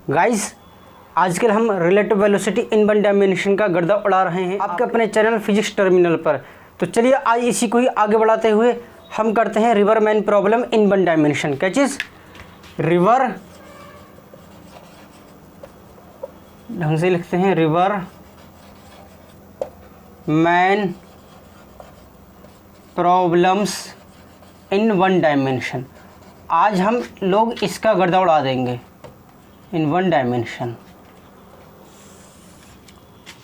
Guys, आजकल हम relative velocity in one dimension का गर्दा उड़ा रहे हैं आपके अपने चैनल फिजिक्स टर्मिनल पर। तो चलिए आज इसी को ही आगे बढ़ाते हुए हम करते हैं river man problem in one dimension. क्या चीज़? रिवर, ढंग से लिखते हैं, river man problems in one dimension. आज हम लोग इसका गर्दा उड़ा देंगे इन वन डायमेंशन,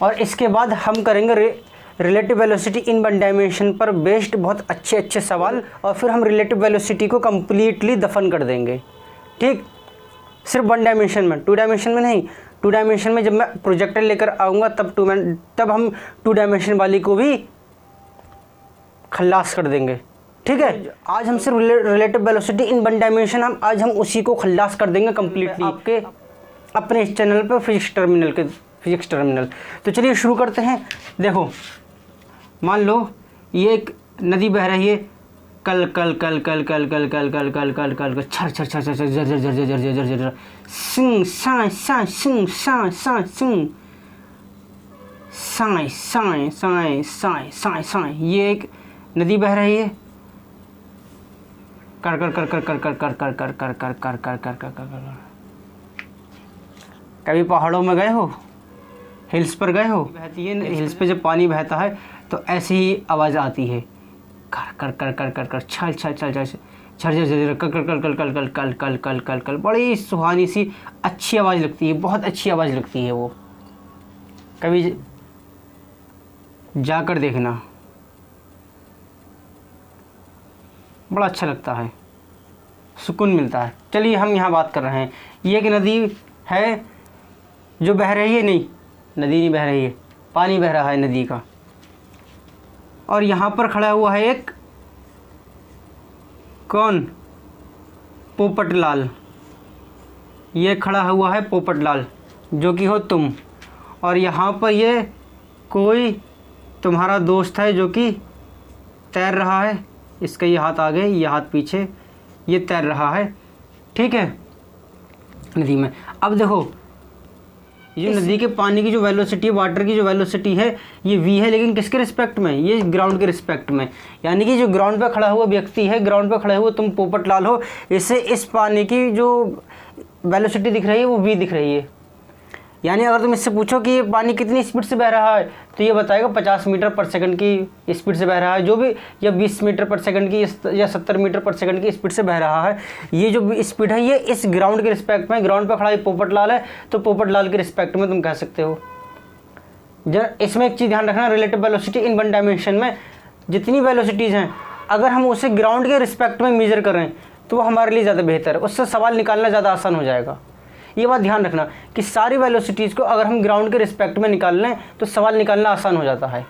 और इसके बाद हम करेंगे relative velocity in one dimension पर बेस्ड बहुत अच्छे अच्छे सवाल, और फिर हम रिलेटिव वेलोसिटी को कम्प्लीटली दफन कर देंगे। ठीक, सिर्फ वन डायमेंशन में, टू डायमेंशन में नहीं। टू डायमेंशन में जब मैं प्रोजेक्टर लेकर आऊँगा तब हम टू डायमेंशन वाली को भी खल्लास कर देंगे। ठीक है, आज हम सिर्फ relative velocity in one dimension आज हम उसी को खल्लास कर देंगे कम्प्लीटली आपके अपने इस चैनल पर फिजिक्स टर्मिनल। तो चलिए शुरू करते हैं। देखो, मान लो ये एक नदी बह रही है, कल कल कल कल कल कल कल कल कल कल कल छर छर छर छर झर झर झर झर झर झर झर सिंग साय साय सिंग साय साय सिंग साय साय साय साय साय साय। ये एक नदी बह रही है, कर कर कर कर कर कर कर कर कर कर कर कर कर कर कर कर। कभी पहाड़ों में गए हो, हिल्स पर गए हो? बहती है हिल्स पे जब पानी बहता है तो ऐसी ही आवाज़ आती है, कर कर कर कर कर कर छल छल छल छल छर झर झर कर कर कर कर कर कर कल कल कल कल कल। बड़ी सुहानी सी अच्छी आवाज़ लगती है, बहुत अच्छी आवाज़ लगती है वो। कभी जाकर देखना, बड़ा अच्छा लगता है, सुकून मिलता है। चलिए हम यहाँ बात कर रहे हैं, ये एक नदी है जो बह रही है। नहीं, नदी नहीं बह रही है, पानी बह रहा है नदी का। और यहाँ पर खड़ा हुआ है एक कौन? पोपटलाल। ये खड़ा हुआ है पोपटलाल, जो कि हो तुम। और यहाँ पर ये कोई तुम्हारा दोस्त है जो कि तैर रहा है। इसका ये हाथ आगे, ये हाथ पीछे, ये तैर रहा है। ठीक है, नदी में। अब देखो, ये नदी के पानी की जो वेलोसिटी है, वाटर की जो वेलोसिटी है, ये v है, लेकिन किसके रिस्पेक्ट में? ये ग्राउंड के रिस्पेक्ट में। यानी कि जो ग्राउंड पे खड़ा हुआ व्यक्ति है, ग्राउंड पे खड़े हुए तुम पोपटलाल हो, इससे इस पानी की जो वेलोसिटी दिख रही है वो v दिख रही है। यानी अगर तुम इससे पूछो कि ये पानी कितनी स्पीड से बह रहा है, तो ये बताएगा 50 मीटर पर सेकंड की स्पीड से बह रहा है, जो भी, या 20 मीटर पर सेकंड की या 70 मीटर पर सेकंड की स्पीड से बह रहा है। ये जो स्पीड है ये इस ग्राउंड के रिस्पेक्ट में, ग्राउंड पर खड़ा ये पोपटलाल है, तो पोपटलाल के रिस्पेक्ट में तुम कह सकते हो। इसमें एक चीज़ ध्यान रखना, relative velocity in one dimension में जितनी वेलोसिटीज़ हैं, अगर हम उसे ग्राउंड के रिस्पेक्ट में मेजर करें तो वो हमारे लिए ज़्यादा बेहतर है, उससे सवाल निकालना ज़्यादा आसान हो जाएगा। ये बात ध्यान रखना कि सारी वेलोसिटीज़ को अगर हम ग्राउंड के रिस्पेक्ट में निकाल लें तो सवाल निकालना आसान हो जाता है।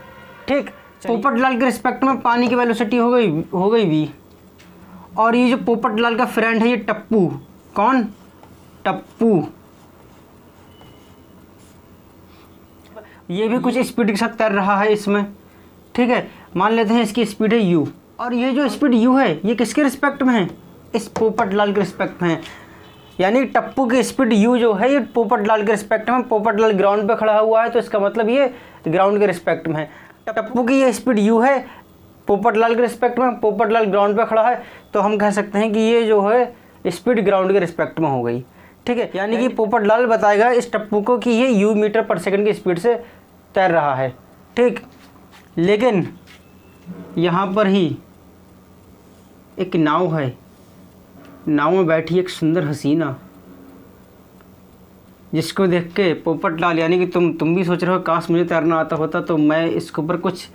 ठीक, पोपटलाल के रिस्पेक्ट में पानी की वेलोसिटी हो गई v। और ये जो पोपटलाल का फ्रेंड है, ये टप्पू। कौन? टप्पू। ये भी कुछ स्पीड के साथ तैर रहा है इसमें। ठीक है, मान लेते हैं इसकी स्पीड है u, और ये जो स्पीड u है ये किसके रिस्पेक्ट में है? इस पोपटलाल के रिस्पेक्ट में है। यानी टप्पू की स्पीड u जो है ये पोपटलाल के रिस्पेक्ट में। पोपटलाल ग्राउंड पे खड़ा हुआ है तो इसका मतलब ये ग्राउंड के रिस्पेक्ट में है। टप्पू की ये स्पीड u है पोपटलाल के रिस्पेक्ट में, पोपटलाल ग्राउंड पे खड़ा है, तो हम कह सकते हैं कि ये जो है स्पीड ग्राउंड के रिस्पेक्ट में हो गई। ठीक है, यानी कि पोपटलाल बताएगा इस टप्पू को कि ये u मीटर पर सेकंड की स्पीड से तैर रहा है। ठीक, लेकिन यहाँ पर ही एक नाव है, नाव में बैठी एक सुंदर हसीना, जिसको देख के पोपटलाल, यानी कि तुम भी सोच रहे हो काश मुझे तैरना आता होता तो मैं इसके ऊपर कुछ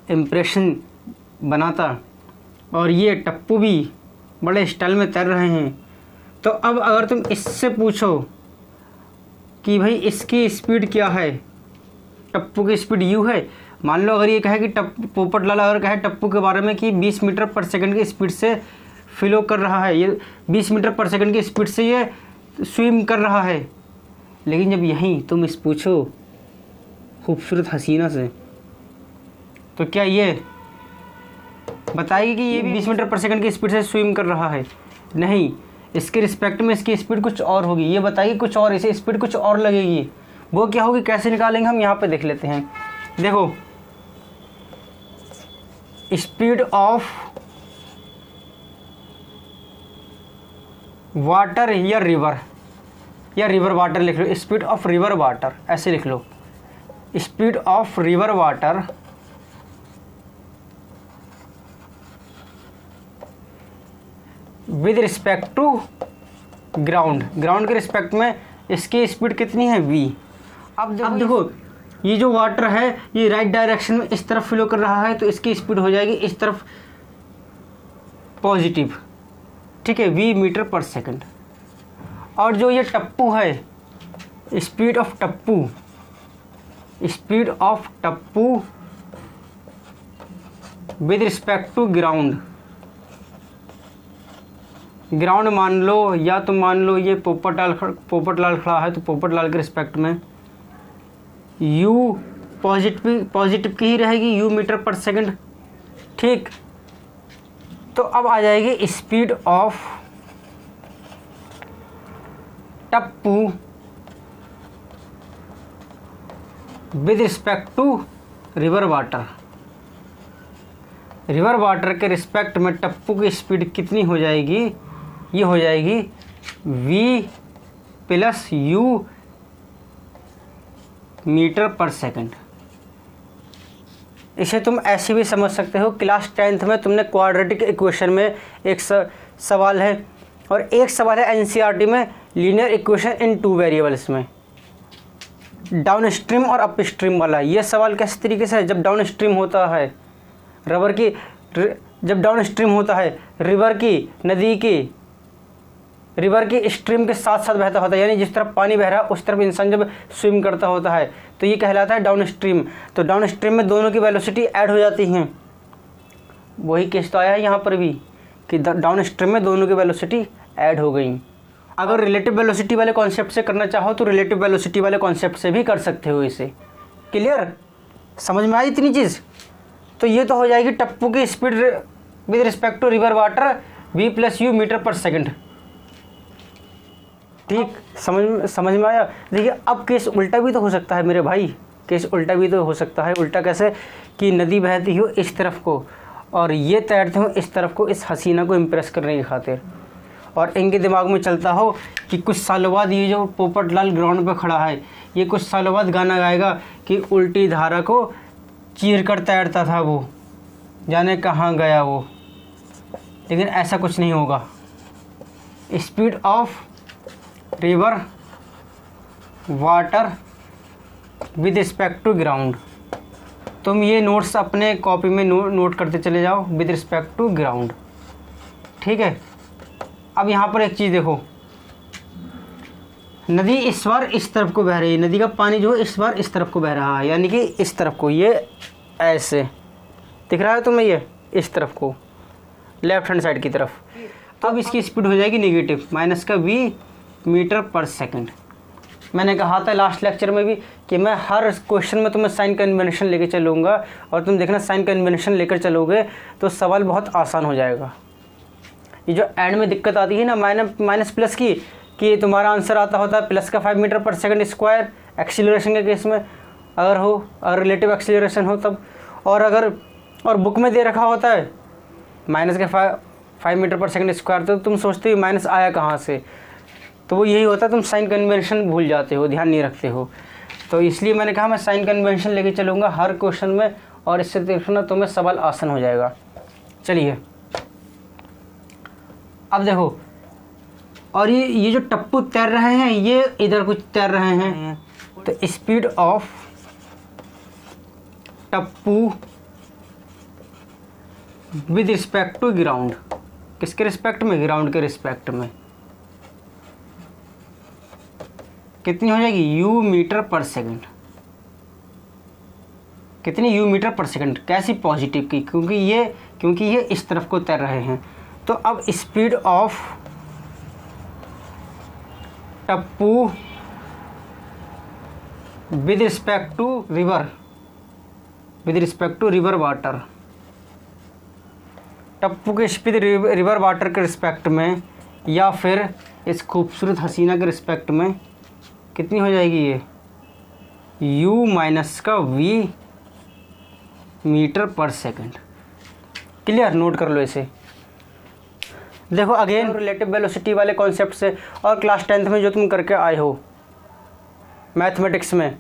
इम्प्रेशन बनाता। और ये टप्पू भी बड़े स्टाइल में तैर रहे हैं। तो अब अगर तुम इससे पूछो कि भाई इसकी स्पीड क्या है, टप्पू की स्पीड u है। मान लो अगर ये कहे कि पोपटलाल अगर कहे टप्पू के बारे में कि 20 मीटर पर सेकंड की स्पीड से फ्लो कर रहा है, ये 20 मीटर पर सेकंड की स्पीड से ये स्विम कर रहा है, लेकिन जब यहीं तुम इस पूछो खूबसूरत हसीना से, तो क्या ये बताएगी कि ये 20 मीटर पर सेकंड की स्पीड से स्विम कर रहा है? नहीं, इसके रिस्पेक्ट में इसकी स्पीड कुछ और होगी, ये बताइए कुछ और, इसे स्पीड कुछ और लगेगी, वो क्या होगी, कैसे निकालेंगे हम यहाँ पे देख लेते हैं। देखो स्पीड ऑफ वाटर या रिवर वाटर लिख लो, स्पीड ऑफ रिवर वाटर ऐसे लिख लो, speed of river water with respect to ground के रिस्पेक्ट में इसकी स्पीड कितनी है v। अब देखो ये जो वाटर है ये राइट डायरेक्शन में इस तरफ फ्लो कर रहा है, तो इसकी स्पीड हो जाएगी इस तरफ पॉजिटिव, ठीक है, v मीटर पर सेकंड। और जो ये टप्पू है, speed of Tappu with respect to ground मान लो, या तो मान लो ये पोपटलाल खड़ा है, तो पोपटलाल के रिस्पेक्ट में u पॉजिटिव की ही रहेगी, u मीटर पर सेकंड, ठीक। तो अब आ जाएगी speed of Tappu with respect to river water के रिस्पेक्ट में टप्पू की स्पीड कितनी हो जाएगी, ये हो जाएगी v प्लस u मीटर पर सेकंड। इसे तुम ऐसे भी समझ सकते हो, क्लास 10th में तुमने क्वाड्रेटिक इक्वेशन में एक सवाल है, और एक सवाल है एनसीईआरटी में लीनियर इक्वेशन इन 2 वेरिएबल्स में, डाउन स्ट्रीम और अप स्ट्रीम वाला। ये सवाल किस तरीके से है, जब डाउन स्ट्रीम होता है रिवर की स्ट्रीम के साथ साथ बहता होता है, यानी जिस तरफ पानी बह रहा है उस तरफ इंसान जब स्विम करता होता है तो ये कहलाता है डाउन स्ट्रीम। तो डाउन स्ट्रीम में दोनों की वेलोसिटी ऐड हो जाती हैं, वही केस तो आया है यहाँ पर भी कि डाउन स्ट्रीम में दोनों की वेलोसिटी ऐड हो गई। अगर रिलेटिव वेलोसिटी वाले कॉन्सेप्ट से करना चाहो तो रिलेटिव वेलोसिटी वाले कॉन्सेप्ट से भी कर सकते हो इसे। क्लियर, समझ में आई इतनी चीज़? तो ये तो हो जाएगी टप्पू की speed with respect to river water v plus U meter पर सेकंड, ठीक। समझ में आया? देखिए अब केस उल्टा भी तो हो सकता है मेरे भाई, केस उल्टा भी तो हो सकता है। उल्टा कैसे, कि नदी बहती हो इस तरफ को और ये तैरते हो इस तरफ को, इस हसीना को इम्प्रेस करने की खातिर, और इनके दिमाग में चलता हो कि कुछ सालों बाद ये जो पोपटलाल ग्राउंड पे खड़ा है ये कुछ सालों बाद गाना गाएगा कि उल्टी धारा को चीर कर तैरता था वो, जाने कहाँ गया वो। लेकिन ऐसा कुछ नहीं होगा। Speed of river water with respect to ground, तुम ये नोट्स अपने कॉपी में नोट करते चले जाओ, विद रिस्पेक्ट टू ग्राउंड, ठीक है। अब यहाँ पर एक चीज़ देखो, नदी इस बार इस तरफ को बह रही है, नदी का पानी जो है इस बार इस तरफ को बह रहा है, यानी कि इस तरफ को, ये ऐसे दिख रहा है तुम्हें, ये इस तरफ को, लेफ्ट हैंड साइड की तरफ। अब इसकी स्पीड हो जाएगी नेगेटिव, माइनस का v मीटर पर सेकंड। मैंने कहा था लास्ट लेक्चर में भी कि मैं हर क्वेश्चन में तुम्हें साइन कन्वेंशन लेके चलूँगा, और तुम देखना साइन कन्वेंशन लेकर चलोगे तो सवाल बहुत आसान हो जाएगा। ये जो एंड में दिक्कत आती है ना माइनस प्लस की, कि तुम्हारा आंसर आता होता है प्लस का 5 मीटर पर सेकंड स्क्वायर एक्सीलरेशन के केस में, अगर रिलेटिव एक्सीलरेशन हो तब, और बुक में दे रखा होता है माइनस का 5 मीटर पर सेकंड स्क्वायर, तो तुम सोचते हो माइनस आया कहाँ से, तो वो यही होता है, तुम साइन कन्वेंशन भूल जाते हो, ध्यान नहीं रखते हो। तो इसलिए मैंने कहा मैं साइन कन्वेंशन लेके चलूँगा हर क्वेश्चन में, और इससे देखना तुम्हें सवाल आसान हो जाएगा। चलिए अब देखो, और ये जो टप्पू तैर रहे हैं ये इधर कुछ तैर रहे हैं, तो speed of Tappu with respect to ground, किसके रिस्पेक्ट में, ग्राउंड के रिस्पेक्ट में, कितनी हो जाएगी, u मीटर पर सेकंड। कितनी, u मीटर पर सेकंड, कैसी, पॉजिटिव की, क्योंकि ये इस तरफ को तैर रहे हैं। तो अब speed of Tappu with respect to river water, Tappu की स्पीड रिवर वाटर के रिस्पेक्ट में या फिर इस खूबसूरत हसीना के रिस्पेक्ट में कितनी हो जाएगी ये u माइनस का v मीटर पर सेकंड। क्लियर, नोट कर लो इसे। देखो अगेन रिलेटिव वेलोसिटी वाले कॉन्सेप्ट से, और क्लास 10th में जो तुम करके आए हो मैथमेटिक्स में,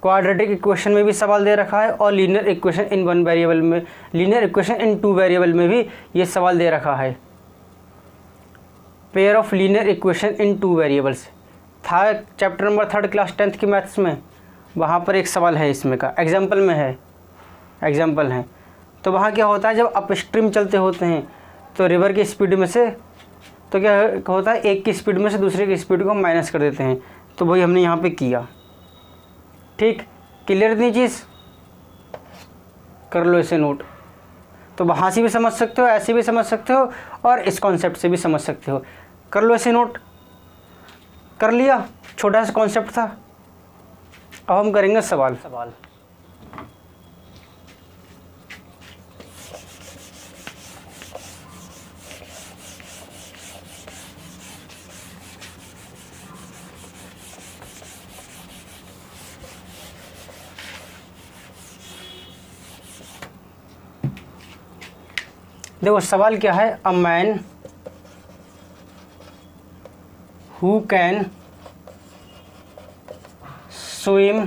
क्वाड्रेटिक इक्वेशन में भी सवाल दे रखा है और लीनियर इक्वेशन इन 1 वेरिएबल में, लीनियर इक्वेशन इन 2 वेरिएबल में भी ये सवाल दे रखा है। Pair of linear equation in 2 variables था चैप्टर नंबर 3 क्लास 10th की मैथ्स में, वहाँ पर एक सवाल है इसमें का, एग्जाम्पल में है, एग्जाम्पल है। तो वहाँ क्या होता है, जब अप स्ट्रीम चलते होते हैं तो रिवर की स्पीड में से तो क्या होता है, एक की स्पीड में से दूसरे की स्पीड को माइनस कर देते हैं। तो वही हमने यहाँ पे किया। ठीक, क्लियर इतनी चीज़, कर लो इसे नोट। तो वहाँ से भी समझ सकते हो, ऐसे भी समझ सकते हो, और इस कॉन्सेप्ट से भी समझ सकते हो। कर लो इसे नोट। कर लिया, छोटा सा कॉन्सेप्ट था। अब हम करेंगे सवाल। देखो सवाल क्या है, a man who can swim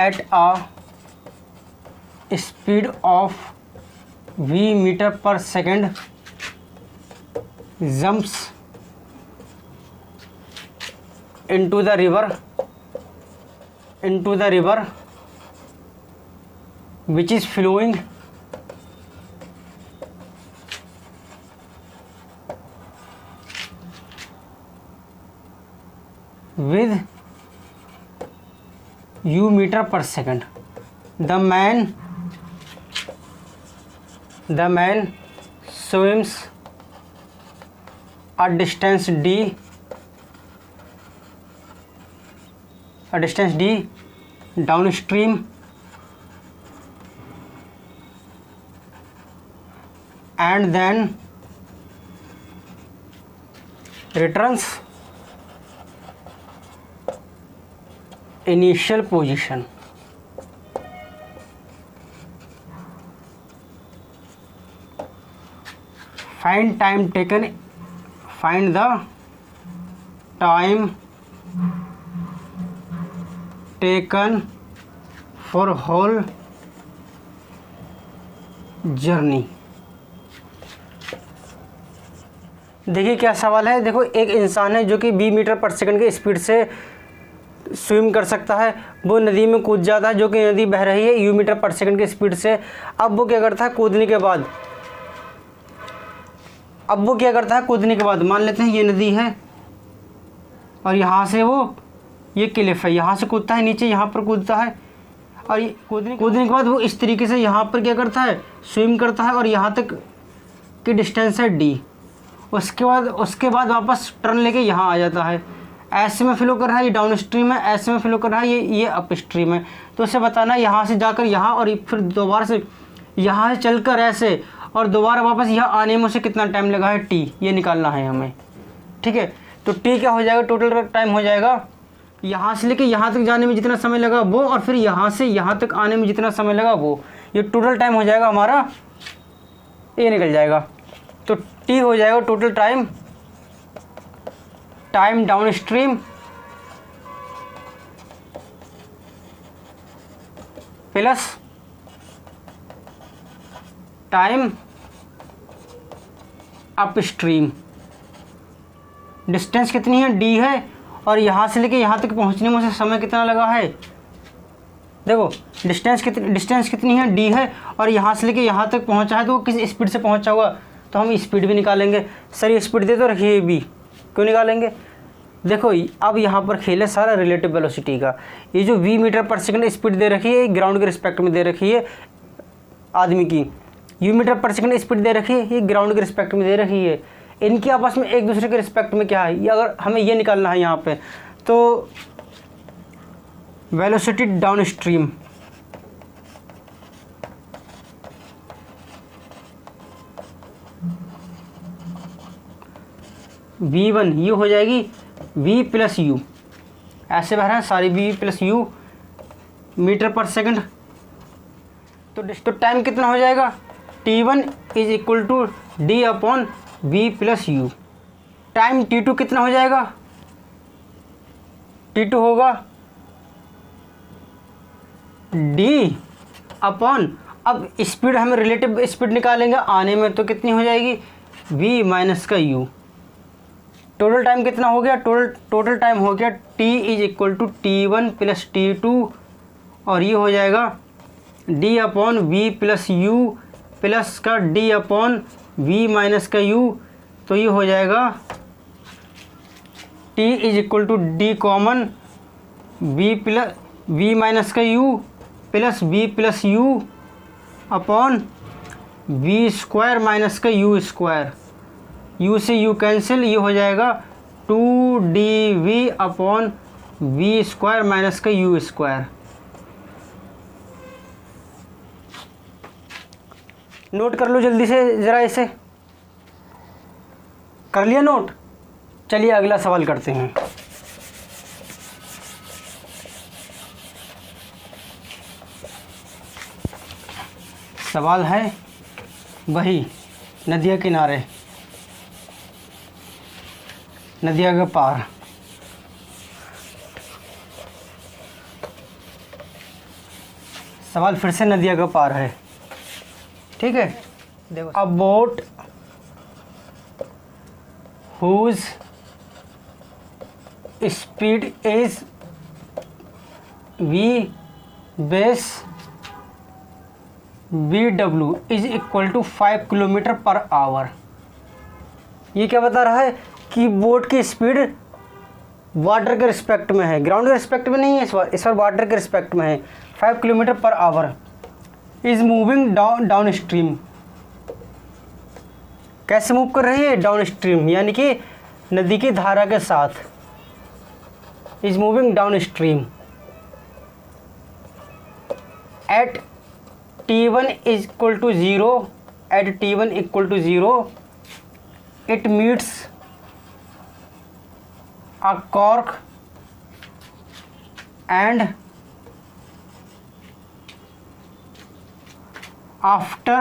at a speed of v metre per second jumps into the river which is flowing with u meter per second. The man swims a distance d downstream and then returns initial position. Find the time taken for whole journey. देखिए क्या सवाल है। देखो एक इंसान है जो कि 20 मीटर पर सेकंड की स्पीड से स्विम कर सकता है, वो नदी में कूद जाता है, जो कि नदी बह रही है u मीटर पर सेकंड की स्पीड से। अब वो क्या करता है, कूदने के बाद मान लेते हैं ये नदी है और यहाँ से वो ये क्लिफ है, यहाँ से कूदता है नीचे, यहाँ पर कूदता है, और ये कूदने के बाद वो इस तरीके से यहाँ पर क्या करता है, स्विम करता है, और यहाँ तक की डिस्टेंस है d। उसके बाद वापस टर्न लेके यहाँ आ जाता है। ऐसे में फ्लो कर रहा है, ये डाउन स्ट्रीम है, ऐसे में फ्लो कर रहा है, ये अप स्ट्रीम है। तो उसे बताना है यहाँ से जाकर यहाँ, और फिर दोबारा से यहाँ से चलकर ऐसे, और दोबारा वापस यहाँ आने में उसे कितना टाइम लगा है, t, ये निकालना है हमें। ठीक है, तो t क्या हो जाएगा, टोटल टाइम हो जाएगा यहाँ से लेके यहाँ तक जाने में जितना समय लगा वो, और फिर यहाँ से यहाँ तक आने में जितना समय लगा वो, ये टोटल टाइम हो जाएगा हमारा, ये निकल जाएगा। तो t हो जाएगा total time down stream plus time up stream. Distance कितनी है, d है, और यहाँ से लेके यहाँ तक पहुँचने में उसे समय कितना लगा है। देखो डिस्टेंस कितनी है, d है, और यहाँ से लेके यहाँ तक पहुँचा है तो वो किस स्पीड से पहुँचा हुआ, तो हम स्पीड भी निकालेंगे। सर ये स्पीड दे तो रखिए भी, क्यों निकालेंगे। देखो अब यहाँ पर खेल है सारा रिलेटिव वेलोसिटी का। ये जो v मीटर पर सेकंड स्पीड दे रखी है, ग्राउंड के रिस्पेक्ट में दे रखी है आदमी की, u मीटर पर सेकंड स्पीड दे रखी है, ये ग्राउंड के रिस्पेक्ट में दे रखी है। इनकी आपस में एक दूसरे के रिस्पेक्ट में क्या है, ये अगर हमें ये निकालना है यहाँ पे, तो वेलोसिटी डाउन स्ट्रीम v1 ये हो जाएगी v प्लस यू, ऐसे बह रहा है सारी v प्लस यू मीटर पर सेकंड। तो टाइम कितना हो जाएगा, t1 is equal to D upon v plus U. Time t2 कितना हो जाएगा, t2 होगा d अपॉन, अब स्पीड हमें रिलेटिव स्पीड निकालेंगे आने में, तो कितनी हो जाएगी v माइनस का u। टोटल टाइम कितना हो गया, टोटल टाइम हो गया t is equal to t1 plus t2, और ये हो जाएगा d upon v plus U plus का d अपॉन v माइनस का u, तो ये हो जाएगा t is equal to d common v minus का u plus v plus U upon v square minus का u स्क्वायर, u से u cancel, ये हो जाएगा 2dv upon v square minus का u स्क्वायर। नोट कर लो जल्दी से ज़रा, इसे कर लिया नोट। चलिए अगला सवाल करते हैं। सवाल है वही, नदिया किनारे, नदिया के पार। सवाल फिर से नदिया के पार है, ठीक है। देखो, a boat whose speed is v base VW is equal to 5 kilometer पर आवर। ये क्या बता रहा है कि बोट की स्पीड वाटर के रिस्पेक्ट में है, ग्राउंड के रिस्पेक्ट में नहीं है, इस बार वाटर के रिस्पेक्ट में है। 5 किलोमीटर पर our is moving down stream. कैसे मूव कर रही है, डाउन स्ट्रीम, यानी कि नदी की धारा के साथ। Is moving downstream at t1 is equal to 0, at t1 equal to 0 it meets a cork and after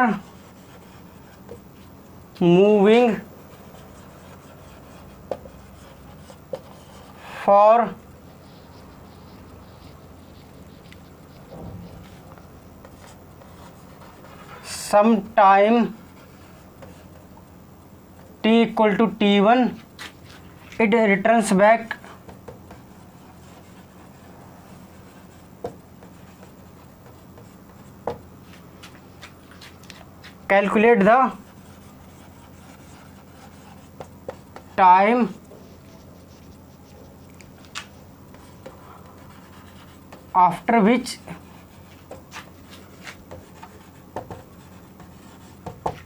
moving for some time t equal to t1 it returns back calculate the time after which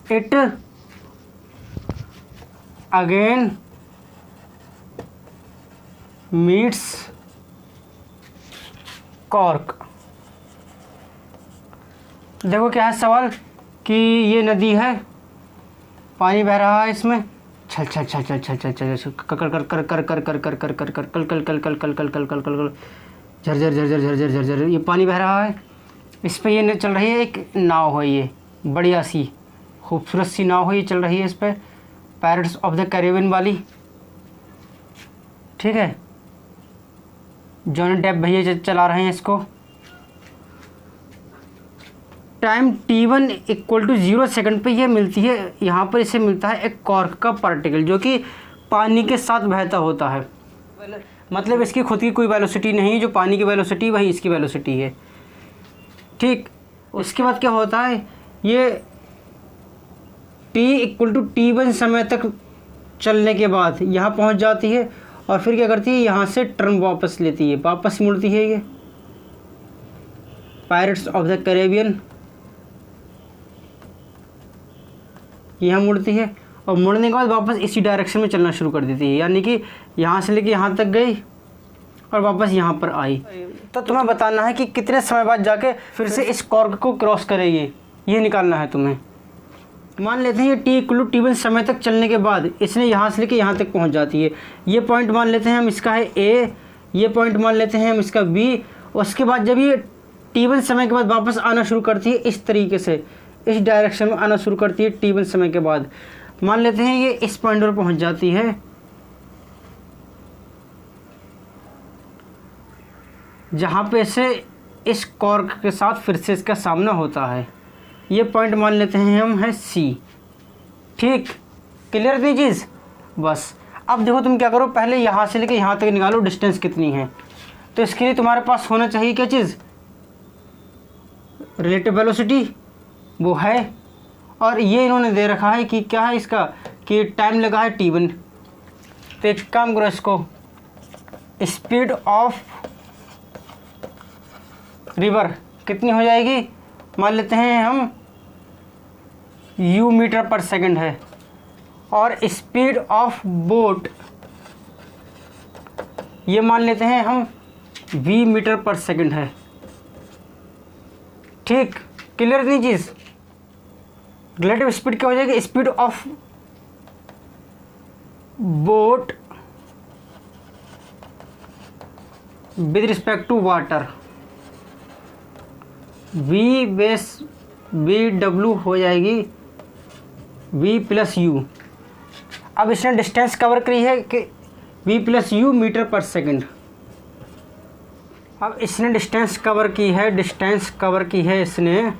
it again meets cork। देखो क्या है सवाल कि ये नदी है, पानी बह रहा है इसमें, छल छल छल छल छल छल छल कर कर कर कर कर कर कर कर कर कर कल कल कल कल कल कल कल कल कल झरझर झरझर झरझर झरझर ये पानी बह रहा है। इस पे ये चल रही है एक नाव है, ये बढ़िया सी खूबसूरत सी नाव है, ये चल रही है इस पर, पायरेट्स ऑफ द कैरिबियन वाली, ठीक है। जॉनी डेप भैया चला रहे हैं इसको। Time t1 equal to 0 second पे ये मिलती है, यहाँ पर इसे मिलता है एक कॉर्क का पार्टिकल जो कि पानी के साथ बहता होता है। मतलब इसकी खुद की कोई वेलोसिटी नहीं, जो पानी की वेलोसिटी वही इसकी वेलोसिटी है, ठीक। उसके बाद क्या होता है, ये t इक्वल टू t1 समय तक चलने के बाद यहाँ पहुँच जाती है और फिर क्या करती है, यहाँ से टर्न वापस लेती है, वापस मुड़ती है ये पायरेट्स ऑफ द कैरिबियन, यहाँ मुड़ती है और मुड़ने के बाद वापस इसी डायरेक्शन में चलना शुरू कर देती है, यानी कि यहाँ से लेके यहाँ तक गई और वापस यहाँ पर आई। तो तुम्हें बताना है कि कितने समय बाद जाके फिर से इस कॉर्क को क्रॉस करेगी, ये निकालना है तुम्हें। मान लेते हैं ये टी इक्वल टू टी1 समय तक चलने के बाद इसने यहाँ से लेके यहाँ तक पहुँच जाती है। ये पॉइंट मान लेते हैं हम इसका है ए, ये पॉइंट मान लेते हैं हम इसका बी। उसके बाद जब ये टी1 समय के बाद वापस आना शुरू करती है इस तरीके से, इस डायरेक्शन में आना शुरू करती है टी1 समय के बाद, मान लेते हैं ये इस पॉइंट पर पहुँच जाती है। जहाँ पे से इस कॉर्क के साथ फिर से इसका सामना होता है। ये पॉइंट मान लेते हैं हम है सी। ठीक, क्लियर थी चीज़? बस अब देखो तुम क्या करो, पहले यहाँ से लेके यहाँ तक निकालो डिस्टेंस कितनी है। तो इसके लिए तुम्हारे पास होना चाहिए क्या चीज़, रिलेटिव वेलोसिटी, वो है। और ये इन्होंने दे रखा है कि क्या है इसका, कि टाइम लगा है t1। तो एक काम करो, इसको स्पीड ऑफ रिवर कितनी हो जाएगी, मान लेते हैं हम u मीटर पर सेकंड है, और स्पीड ऑफ बोट ये मान लेते हैं हम v मीटर पर सेकंड है। ठीक, क्लियर नहीं चीज़? रिलेटिव स्पीड क्या हो जाएगी, speed of boat with respect to water, V W हो जाएगी v प्लस यू। अब इसने डिस्टेंस कवर करी है कि v प्लस यू मीटर पर सेकंड। अब इसने डिस्टेंस कवर की है इसने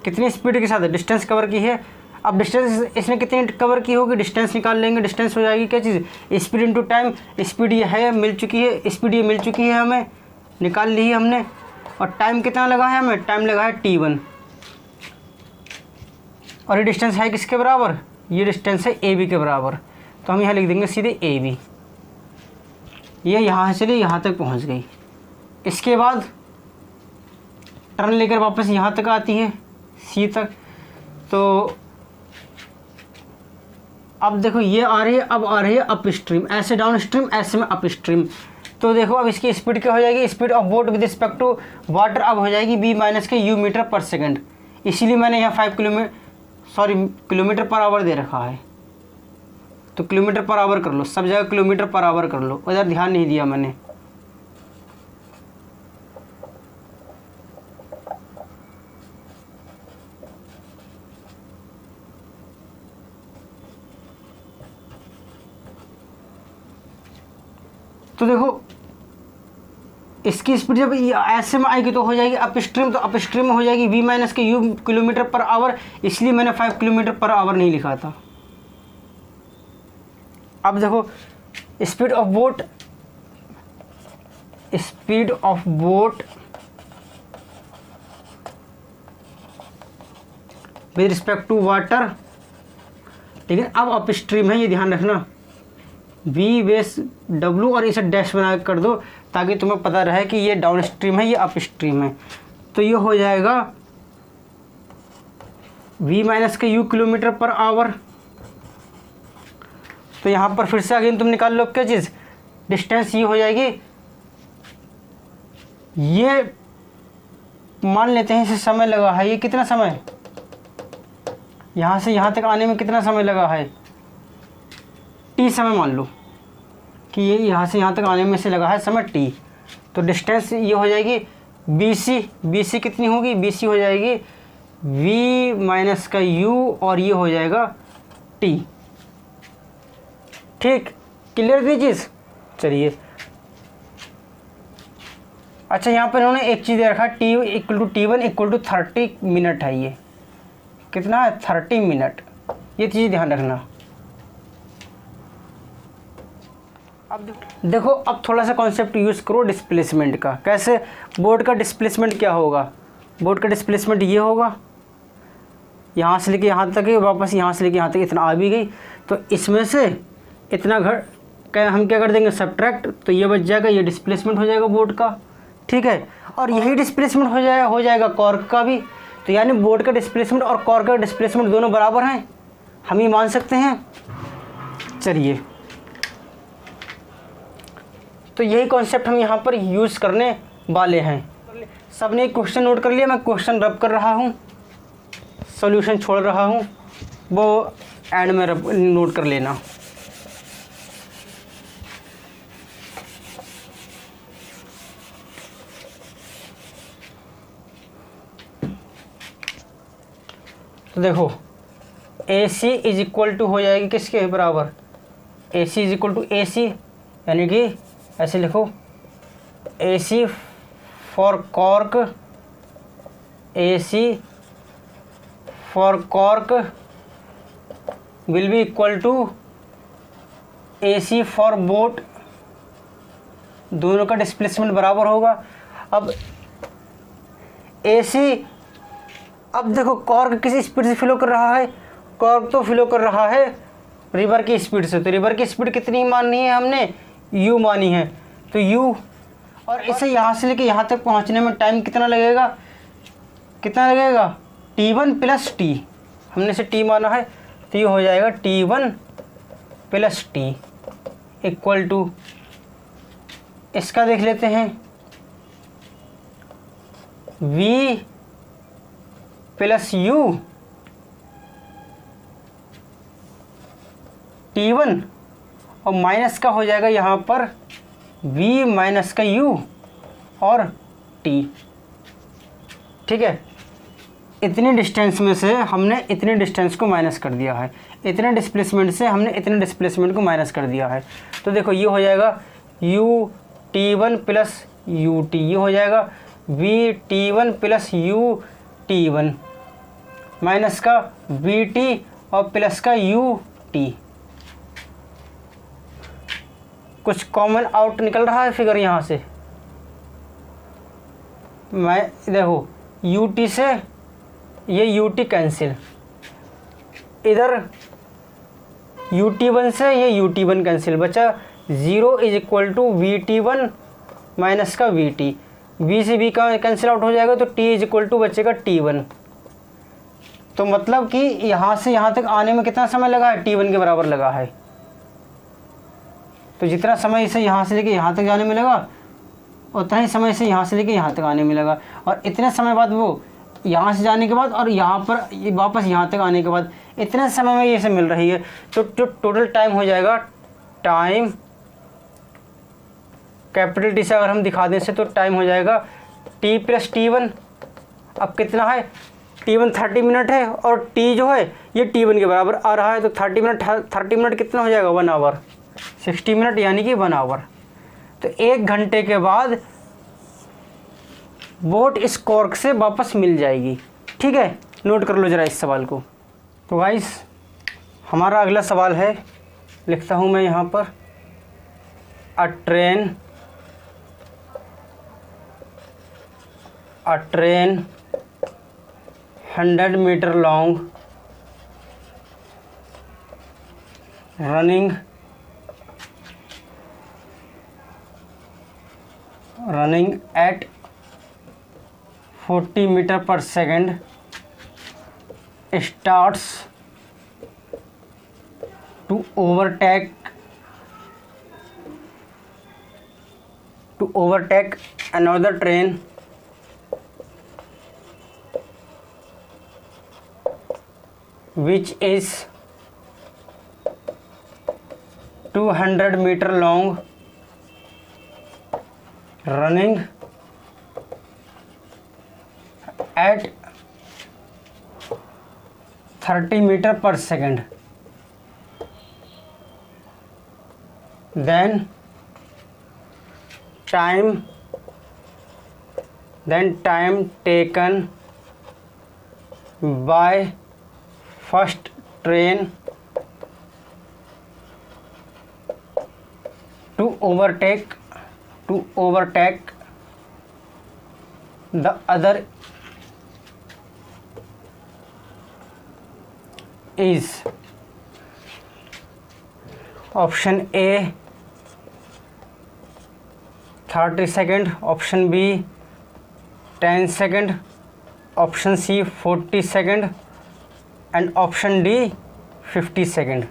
कितनी स्पीड के साथ डिस्टेंस कवर की है। अब डिस्टेंस इसने कितनी कवर की होगी, डिस्टेंस निकाल लेंगे। डिस्टेंस हो जाएगी क्या चीज़, स्पीड इनटू टाइम। स्पीड ये है मिल चुकी है, स्पीड ये मिल चुकी है, हमें निकाल ली है हमने। और टाइम कितना लगा है हमें, टाइम लगा है t1। और ये डिस्टेंस है किसके बराबर, ये डिस्टेंस है AB के बराबर। तो हम यहाँ लिख देंगे सीधे AB। ये यहाँ से चलिए यहाँ तक पहुँच गई। इसके बाद टर्न लेकर वापस यहाँ तक आती है C तक। तो अब देखो ये आ रही है, अब आ रही है अप स्ट्रीम, ऐसे डाउन स्ट्रीम, ऐसे में अप स्ट्रीम। तो देखो अब इसकी स्पीड क्या हो जाएगी, speed of boat with respect to water अब हो जाएगी v माइनस के u मीटर पर सेकंड। इसीलिए मैंने यहाँ 5 किलोमीटर पर आवर दे रखा है। तो किलोमीटर पर आवर कर लो, सब जगह किलोमीटर पर आवर कर लो, उधर ध्यान नहीं दिया मैंने। तो देखो इसकी स्पीड जब ऐसे में आएगी तो हो जाएगी अप स्ट्रीम, तो अप स्ट्रीम में हो जाएगी v माइनस के u किलोमीटर पर आवर। इसलिए मैंने 5 किलोमीटर पर आवर नहीं लिखा था। अब देखो speed of boat with respect to water, लेकिन अब अप स्ट्रीम है, ये ध्यान रखना। v बेस w और इसे डैश बना कर दो ताकि तुम्हें पता रहे कि ये डाउन स्ट्रीम है, ये अप स्ट्रीम है। तो ये हो जाएगा v माइनस के u किलोमीटर पर आवर। तो यहाँ पर फिर से अगेन तुम निकाल लो क्या चीज़, डिस्टेंस ये हो जाएगी, ये मान लेते हैं इसे समय लगा है, ये कितना समय, यहाँ से यहाँ तक आने में कितना समय लगा है, t समय मान लो कि ये यहाँ से यहाँ तक आने में से लगा है समय t। तो डिस्टेंस ये हो जाएगी BC कितनी होगी, BC हो जाएगी v माइनस का u और ये हो जाएगा t। ठीक, क्लियर थी चीज़? चलिए अच्छा, यहाँ पर इन्होंने एक चीज़ दे रखा है, t equal to t1 equal to 30 minute है। ये कितना है, 30 मिनट। ये चीज़ ध्यान रखना। अब देखो अब थोड़ा सा कॉन्सेप्ट यूज़ करो डिस्प्लेसमेंट का। कैसे, बोर्ड का डिस्प्लेसमेंट क्या होगा, बोर्ड का डिस्प्लेसमेंट ये होगा, यहाँ से लेके यहाँ तक है, वापस यहाँ से लेके यहाँ तक इतना आ भी गई। तो इसमें से इतना हम क्या कर देंगे, सब्ट्रैक्ट, तो ये बच जाएगा, ये डिस्प्लेसमेंट हो जाएगा बोर्ड का। ठीक है, और यही डिस्प्लेसमेंट हो जाएगा कॉर्क का भी। तो यानी बोर्ड का डिस्प्लेसमेंट और कॉर्क का डिस्प्लेसमेंट दोनों बराबर हैं, हम ये मान सकते हैं। चलिए, तो यही कॉन्सेप्ट हम यहाँ पर यूज़ करने वाले हैं। सबने क्वेश्चन नोट कर लिया, मैं क्वेश्चन रब कर रहा हूँ। सॉल्यूशन छोड़ रहा हूँ वो एंड में नोट कर लेना। तो देखो A C is equal to हो जाएगी किसके बराबर, A C is equal to A C, यानी कि ऐसे लिखो A C for cork, A C for cork will be equal to A C for boat, दोनों का डिस्प्लेसमेंट बराबर होगा। अब ए सी, अब देखो कॉर्क किसी स्पीड से फ्लो कर रहा है, कॉर्क तो फ्लो कर रहा है रिवर की स्पीड से, तो रिवर की स्पीड कितनी माननी है हमने, u मानी है, तो u, और इसे यहाँ से लेके यहाँ तक पहुँचने में टाइम कितना लगेगा, कितना लगेगा t1 प्लस टी, हमने इसे t माना है, तो ये हो जाएगा t1 plus T equal to, इसका देख लेते हैं v प्लस u t1 और माइनस का हो जाएगा यहाँ पर v माइनस का u और t। ठीक है, इतनी डिस्टेंस में से हमने इतनी डिस्टेंस को माइनस कर दिया है, इतने डिस्प्लेसमेंट से हमने इतने डिस्प्लेसमेंट को माइनस कर दिया है। तो देखो ये हो जाएगा u t1 plus u t, ये हो जाएगा v t1 plus u t1 minus का v t और प्लस का u t। कुछ कॉमन आउट निकल रहा है फिगर यहाँ से, मैं देखो यू टी से ये यू टी कैंसिल, इधर यू टी वन से ये यू टी वन कैंसिल, बचा 0 is equal to V T one minus का वी टी, वी से वी का कैंसिल आउट हो जाएगा, तो टी इज इक्वल टू बचेगा t1। तो मतलब कि यहाँ से यहाँ तक आने में कितना समय लगा है, t1 के बराबर लगा है। तो जितना समय इसे यहाँ से लेके यहाँ तक जाने में लगा उतना ही समय से यहाँ से लेके यहाँ तक आने में लगा, और इतने समय बाद वो यहाँ से जाने के बाद और यहाँ पर वापस यहाँ तक आने के बाद इतने समय में ये से मिल रही है। तो जो टोटल टाइम हो जाएगा, टाइम कैपिटल टी से अगर हम दिखा दें से, तो टाइम हो जाएगा t प्लस t1। अब कितना है, t1 30 मिनट है और t जो है ये t1 के बराबर आ रहा है, तो 30 मिनट कितना हो जाएगा, 1 आवर, 60 मिनट यानी कि 1 आवर। तो 1 घंटे के बाद बोट इस कॉर्क से वापस मिल जाएगी। ठीक है, नोट कर लो ज़रा इस सवाल को। तो गाइस हमारा अगला सवाल है, लिखता हूँ मैं यहाँ पर, a train 100 meter long running at 40 meter per second starts to overtake another train which is 200 meter long, running at 30 meter per second. Then time taken by first train to overtake the other is option A 30 second, option B 10 second, option C 40 second and option D 50 second.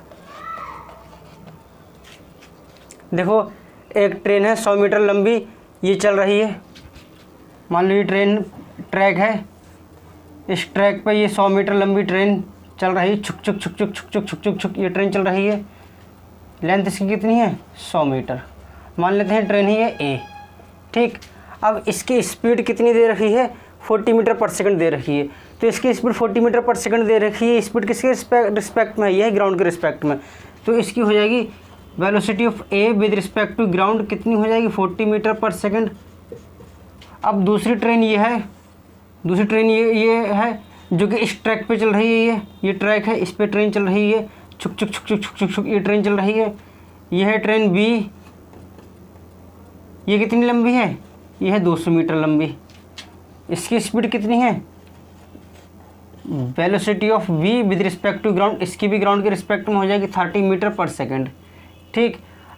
देखो एक train है 100 metre लंबी, ये चल रही है, मान लो ये ट्रेन ट्रैक है, इस ट्रैक पे ये 100 मीटर लंबी ट्रेन चल रही है, छुक छुक छुक छुक छुक छुक छुक छुक छुक ये ट्रेन चल रही है। लेंथ इसकी कितनी है 100 मीटर, मान लेते हैं ट्रेन ही है ए। ठीक, अब इसकी स्पीड कितनी दे रखी है 40 मीटर पर सेकंड दे रखी है। तो इसकी स्पीड 40 मीटर पर सेकंड दे रखी है, स्पीड किसके रिस्पेक्ट में है, यह है ग्राउंड के रिस्पेक्ट में। तो इसकी हो जाएगी velocity of A with respect to ground कितनी हो जाएगी 40 मीटर पर सेकंड। अब दूसरी ट्रेन ये है, दूसरी ट्रेन ये है जो कि इस ट्रैक पे चल रही है, ये ट्रैक है, इस पे ट्रेन चल रही है, छुक छुक छुक छुक छुक छुक छुक ये ट्रेन चल रही है। ये है ट्रेन बी, ये कितनी लंबी है, ये है 200 मीटर लंबी। इसकी स्पीड कितनी है, velocity of V with respect to ground, इसकी भी ग्राउंड के रिस्पेक्ट में हो जाएगी 30 मीटर पर सेकंड। ठीक,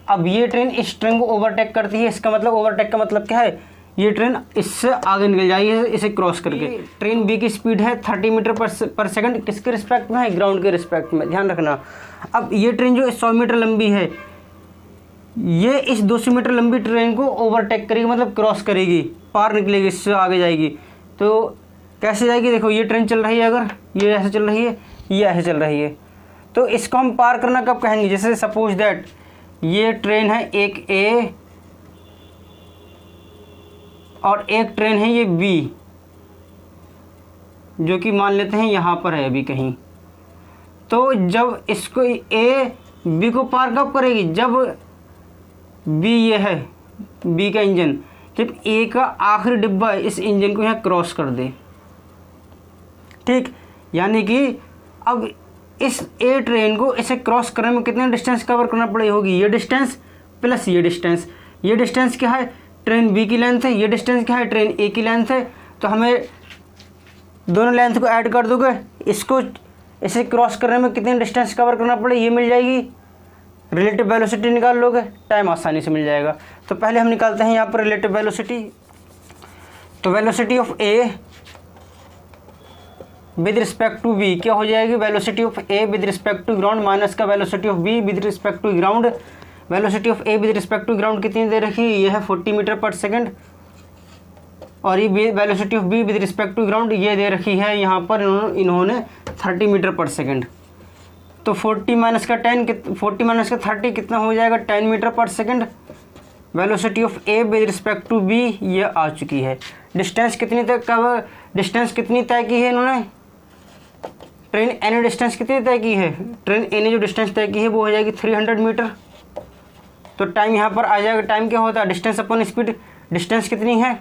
अब ये ट्रेन इस ट्रेन को ओवरटेक करती है, इसका मतलब ओवरटेक का मतलब क्या है, ये ट्रेन इससे आगे निकल जाएगी इसे क्रॉस करके। ट्रेन बी की स्पीड है 30 मीटर पर सेकंड, किसके रिस्पेक्ट में है, ग्राउंड के रिस्पेक्ट में, ध्यान रखना। अब ये ट्रेन जो 100 मीटर लंबी है, ये इस 200 मीटर लंबी ट्रेन को ओवरटेक करेगी, मतलब क्रॉस करेगी, पार निकलेगी, इससे आगे जाएगी। तो कैसे जाएगी, देखो ये ट्रेन चल रही है, अगर ये ऐसे चल रही है, ये ऐसे चल रही है, तो इसको हम पार करना कब कहेंगे, जैसे सपोज दैट ये ट्रेन है एक ए और एक ट्रेन है ये बी, जो कि मान लेते हैं यहाँ पर है अभी कहीं। तो जब इसको ए बी को पार कब करेगी, जब बी ये है बी का इंजन, जब ए का आखिरी डिब्बा इस इंजन को यहाँ क्रॉस कर दे। ठीक, यानी कि अब इस ए ट्रेन को इसे क्रॉस करने में कितने डिस्टेंस कवर करना पड़ी होगी, ये डिस्टेंस प्लस ये डिस्टेंस। ये डिस्टेंस क्या है, ट्रेन बी की लेंथ है, ये डिस्टेंस क्या है, ट्रेन ए की लेंथ है। तो हमें दोनों लेंथ को ऐड कर दोगे, इसको इसे क्रॉस करने में कितने डिस्टेंस कवर करना पड़े, ये मिल जाएगी। रिलेटिव वेलोसिटी निकाल लोगे, टाइम आसानी से मिल जाएगा। तो पहले हम निकालते हैं यहाँ पर रिलेटिव वेलोसिटी। तो velocity of A with respect to B क्या हो जाएगी, velocity of A with respect to ground minus का velocity of B with respect to ground. Velocity of A with respect to ground कितनी दे रखी है, ये है 40 मीटर पर सेकंड, और ये velocity of B with respect to ground ये दे रखी है यहाँ पर इन्होंने 30 मीटर पर सेकंड। तो 40 माइनस का 30 कितना हो जाएगा, 10 मीटर पर second. Velocity of A with respect to B ये आ चुकी है। डिस्टेंस कितनी तय की है इन्होंने, ट्रेन ए ने डिस्टेंस कितनी तय की है, ट्रेन ए ने जो डिस्टेंस तय की है वो हो जाएगी 300 मीटर। तो टाइम यहाँ पर आ जाएगा, टाइम क्या होता है, डिस्टेंस अपॉन स्पीड। डिस्टेंस कितनी है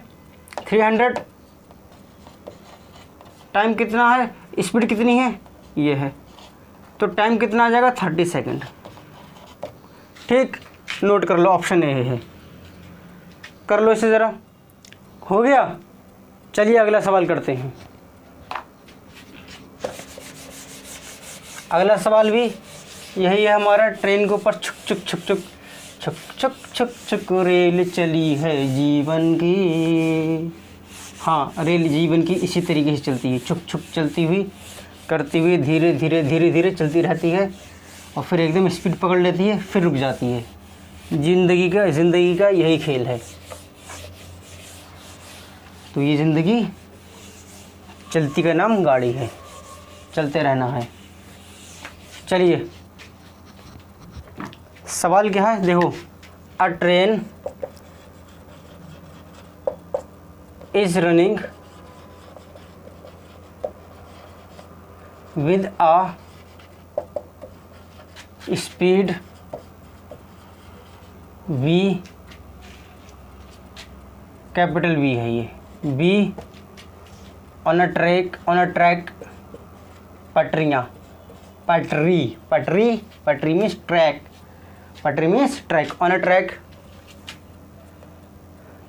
300, टाइम कितना है, स्पीड कितनी है ये है, तो टाइम कितना आ जाएगा 30 सेकंड। ठीक, नोट कर लो, ऑप्शन ए है, कर लो इसे ज़रा, हो गया। चलिए अगला सवाल करते हैं। अगला सवाल भी यही है हमारा, ट्रेन के ऊपर छुक छुक छुक छुक छुक छुक छुक छुक रेल चली है जीवन की। हाँ, रेल जीवन की इसी तरीके से चलती है, छुक छुक चलती हुई करती हुई धीरे धीरे धीरे धीरे चलती रहती है, और फिर एकदम स्पीड पकड़ लेती है, फिर रुक जाती है। ज़िंदगी का यही खेल है। तो ये ज़िंदगी चलती का नाम गाड़ी है, चलते रहना है। चलिए सवाल क्या है, देखो, अ train is running with a speed v, capital V है ये, V ऑन अ ट्रैक, पटरियाँ, पटरी मीन्स ट्रैक, पटरी means track, on a track.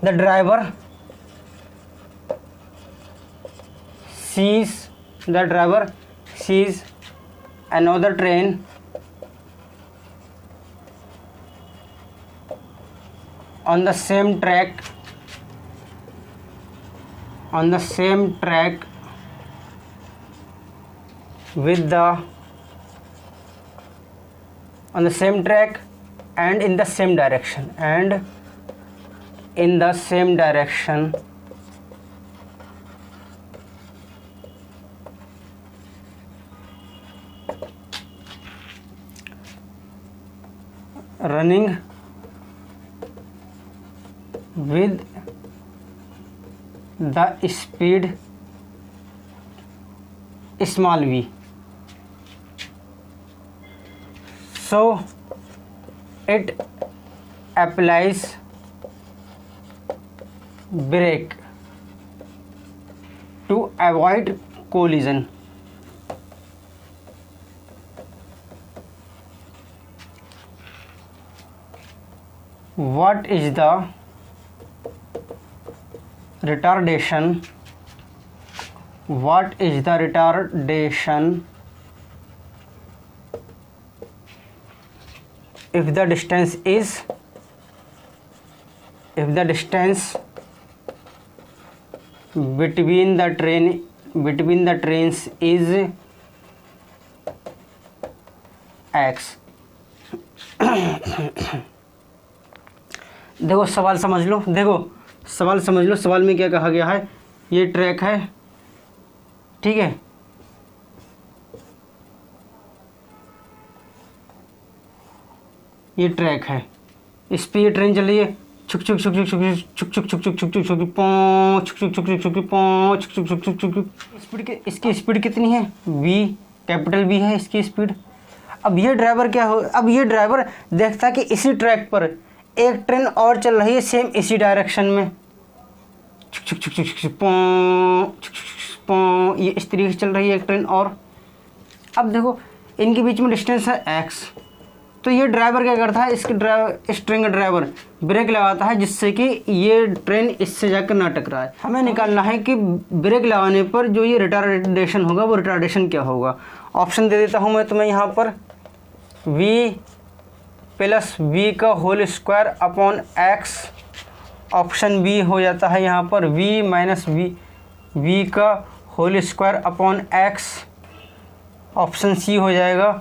The driver sees another train on the same track with the on the same track and in the same direction running with the speed small v, so it applies brake to avoid collision. What is the retardation? What is the retardation if the distance between the trains is x? देखो सवाल समझ लो, सवाल में क्या कहा गया है। ये ट्रैक है, ठीक है, ये ट्रैक है, इस पे ये ट्रेन चल रही है, छुक छुक छुक छुक छुक छुक छुक छुक छुक छुक छुक छुक पौ छुक छुक छुक छुक छुक पौ छुक छुक छुक छुक छुक। स्पीड के इसकी स्पीड कितनी है? v, कैपिटल V है इसकी स्पीड। अब ये ड्राइवर क्या हो, अब ये ड्राइवर देखता कि इसी ट्रैक पर एक ट्रेन और चल रही है सेम इसी डायरेक्शन में, छुक छुक छुक छुक छुक पौ छुक छुक पौ, ये इस तरीके से चल रही है एक ट्रेन और। अब देखो इनके बीच में डिस्टेंस है x, तो ये ड्राइवर क्या करता है, इस ट्रेन का ड्राइवर ब्रेक लगाता है जिससे कि ये ट्रेन इससे जाकर ना टकराए। हमें निकालना है कि ब्रेक लगाने पर जो ये रिटार्डेशन होगा वो रिटार्डेशन क्या होगा। ऑप्शन दे देता हूँ मैं तुम्हें यहाँ पर, v प्लस v का whole square upon x, option B हो जाता है यहाँ पर v माइनस v का whole square upon x, option C हो जाएगा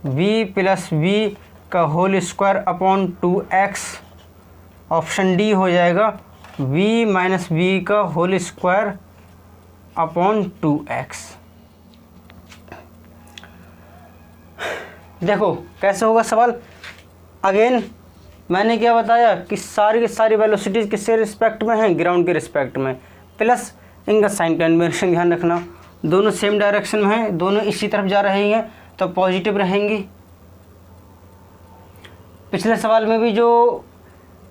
v प्लस v का whole square upon 2x, option D हो जाएगा v माइनस v का होल स्क्वायर अपॉन 2x। देखो कैसे होगा सवाल। अगेन मैंने क्या बताया कि सारी की सारी वेलोसिटीज़ किसके रिस्पेक्ट में हैं, ग्राउंड के रिस्पेक्ट में, प्लस इनका साइन कन्वेंशन ध्यान रखना, दोनों सेम डायरेक्शन में हैं, दोनों इसी तरफ जा रही हैं तो पॉजिटिव रहेंगी। पिछले सवाल में भी जो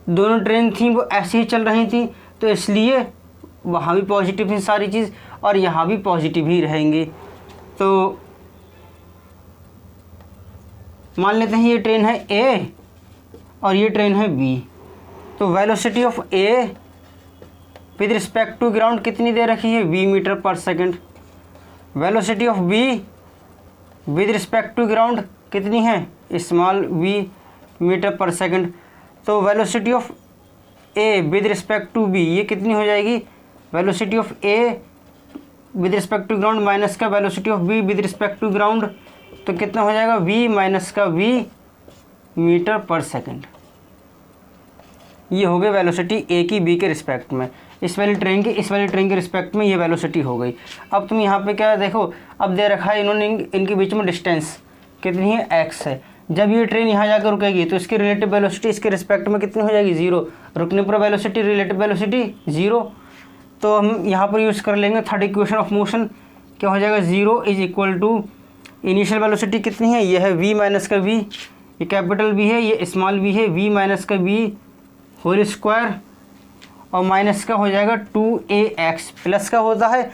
दोनों ट्रेन थी वो ऐसे ही चल रही थी, तो इसलिए वहाँ भी पॉजिटिव थी सारी चीज़ और यहाँ भी पॉजिटिव ही रहेंगी। तो मान लेते हैं ये ट्रेन है A और ये ट्रेन है B, तो velocity of A with respect to ground कितनी दे रखी है, v मीटर पर second. Velocity of B with respect to ground कितनी है, स्मॉल v मीटर पर सेकंड। तो velocity of A with respect to B ये कितनी हो जाएगी, velocity of A with respect to ground minus का velocity of B with respect to ground, तो कितना हो जाएगा v माइनस का v मीटर पर सेकंड। ये हो गई वेलोसिटी A की B के रिस्पेक्ट में, इस वाली ट्रेन के रिस्पेक्ट में ये वेलोसिटी हो गई। अब तुम यहाँ पे क्या देखो, अब दे रखा है इन्होंने इनके बीच में डिस्टेंस कितनी है, x है। जब ये ट्रेन यहाँ जाकर रुकेगी तो इसकी रिलेटिव वेलोसिटी इसके रिस्पेक्ट में कितनी हो जाएगी, 0। रुकने पर वेलोसिटी रिलेटिव वेलोसिटी 0। तो हम यहाँ पर यूज़ कर लेंगे थर्ड इक्वेशन ऑफ मोशन, क्या हो जाएगा, 0 is equal to initial velocity कितनी है, ये है v माइनस का v, ये कैपिटल V है, ये स्मॉल v है, v माइनस का v होल स्क्वायर और माइनस का हो जाएगा 2ax, प्लस का होता है,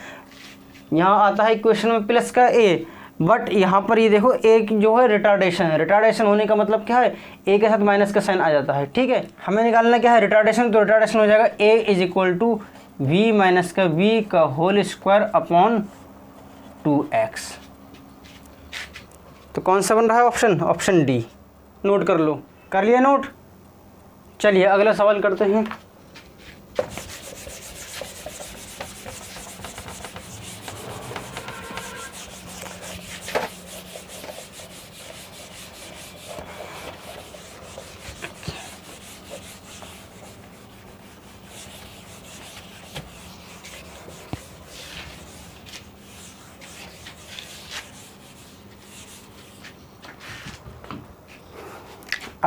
यहाँ आता है इक्वेशन में प्लस का a, बट यहाँ पर ये देखो a जो है रिटार्डेशन है, रिटार्डेशन होने का मतलब क्या है, a के साथ माइनस का साइन आ जाता है, ठीक है। हमें निकालना क्या है रिटार्डेशन, तो रिटार्डेशन हो जाएगा a is equal to v minus का v का होल स्क्वायर अपॉन 2x। तो कौन सा बन रहा है ऑप्शन, ऑप्शन डी। नोट कर लो, कर लिया नोट। चलिए अगला सवाल करते हैं।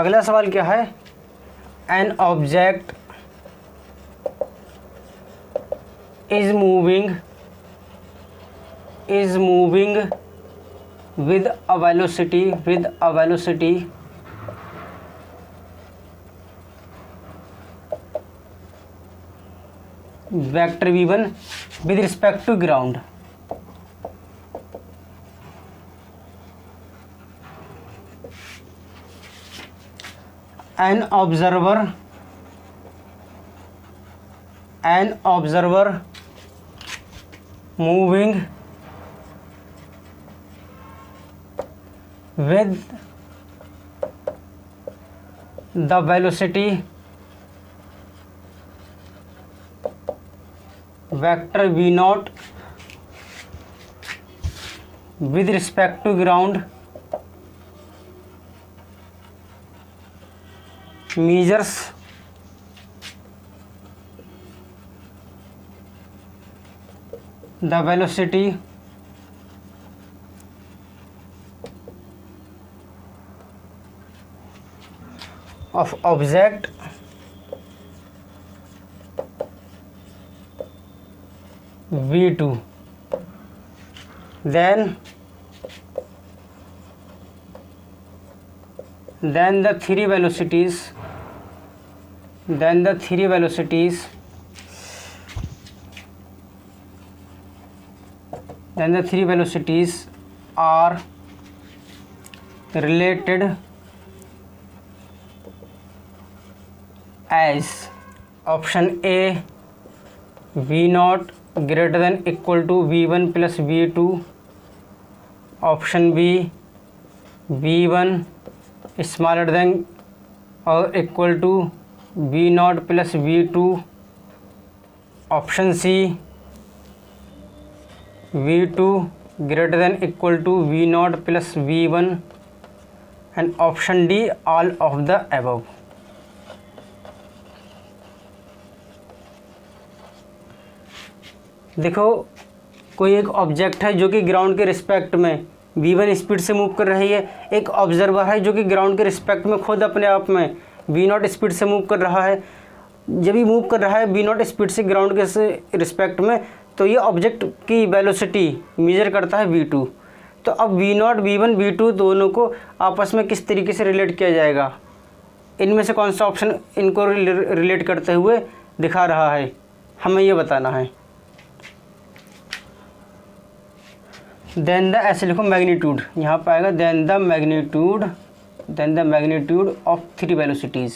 अगला सवाल क्या है, an object is moving with a velocity vector v1 with respect to ground. An observer moving with the velocity vector v0 with respect to ground measures the velocity of object v2, then the three velocities are related as option A v0 greater than equal to v1 plus v2, option B v1 smaller than or equal to v0 plus v2, option C v2 greater than equal to v0 plus v1, and option D all of the above. देखो, कोई एक object है जो कि ground के respect में v1 speed से move कर रही है, एक ऑब्जर्वर है जो कि ग्राउंड के रिस्पेक्ट में खुद अपने आप में v0 स्पीड से मूव कर रहा है। जब भी मूव कर रहा है v0 स्पीड से ग्राउंड के रिस्पेक्ट में, तो ये ऑब्जेक्ट की वेलोसिटी मेजर करता है v2। तो अब v0 v1 v2 दोनों को आपस में किस तरीके से रिलेट किया जाएगा, इनमें से कौन सा ऑप्शन इनको रिलेट करते हुए दिखा रहा है, हमें ये बताना है। देन द ऐसे लिखो मैग्नीट्यूड, यहाँ पर आएगा then the magnitude of three velocities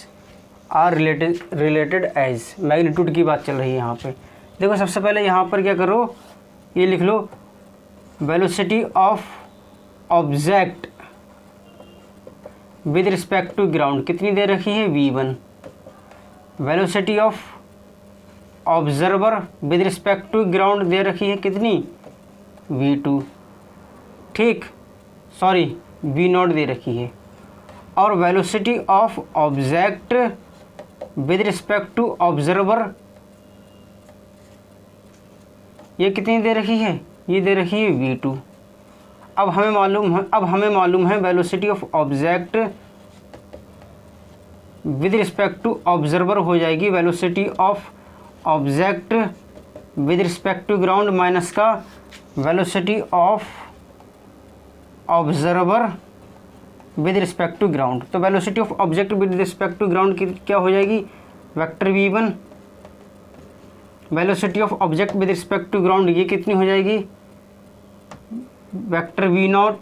are related as. Magnitude की बात चल रही है यहाँ पे। देखो, सबसे पहले यहाँ पर क्या करो, ये लिख लो velocity of object with respect to ground कितनी दे रखी है v1, velocity of observer with respect to ground दे रखी है कितनी v2, ठीक, सॉरी v0 दे रखी है, और velocity of object with respect to observer ये कितनी दे रखी है, ये दे रखी है v2। अब हमें मालूम है velocity of object with respect to observer हो जाएगी velocity of object with respect to ground minus का velocity of observer with respect to ground. तो velocity of object with respect to ground की क्या हो जाएगी, vector v1, velocity of object with respect to ground ये कितनी हो जाएगी, वेक्टर v0,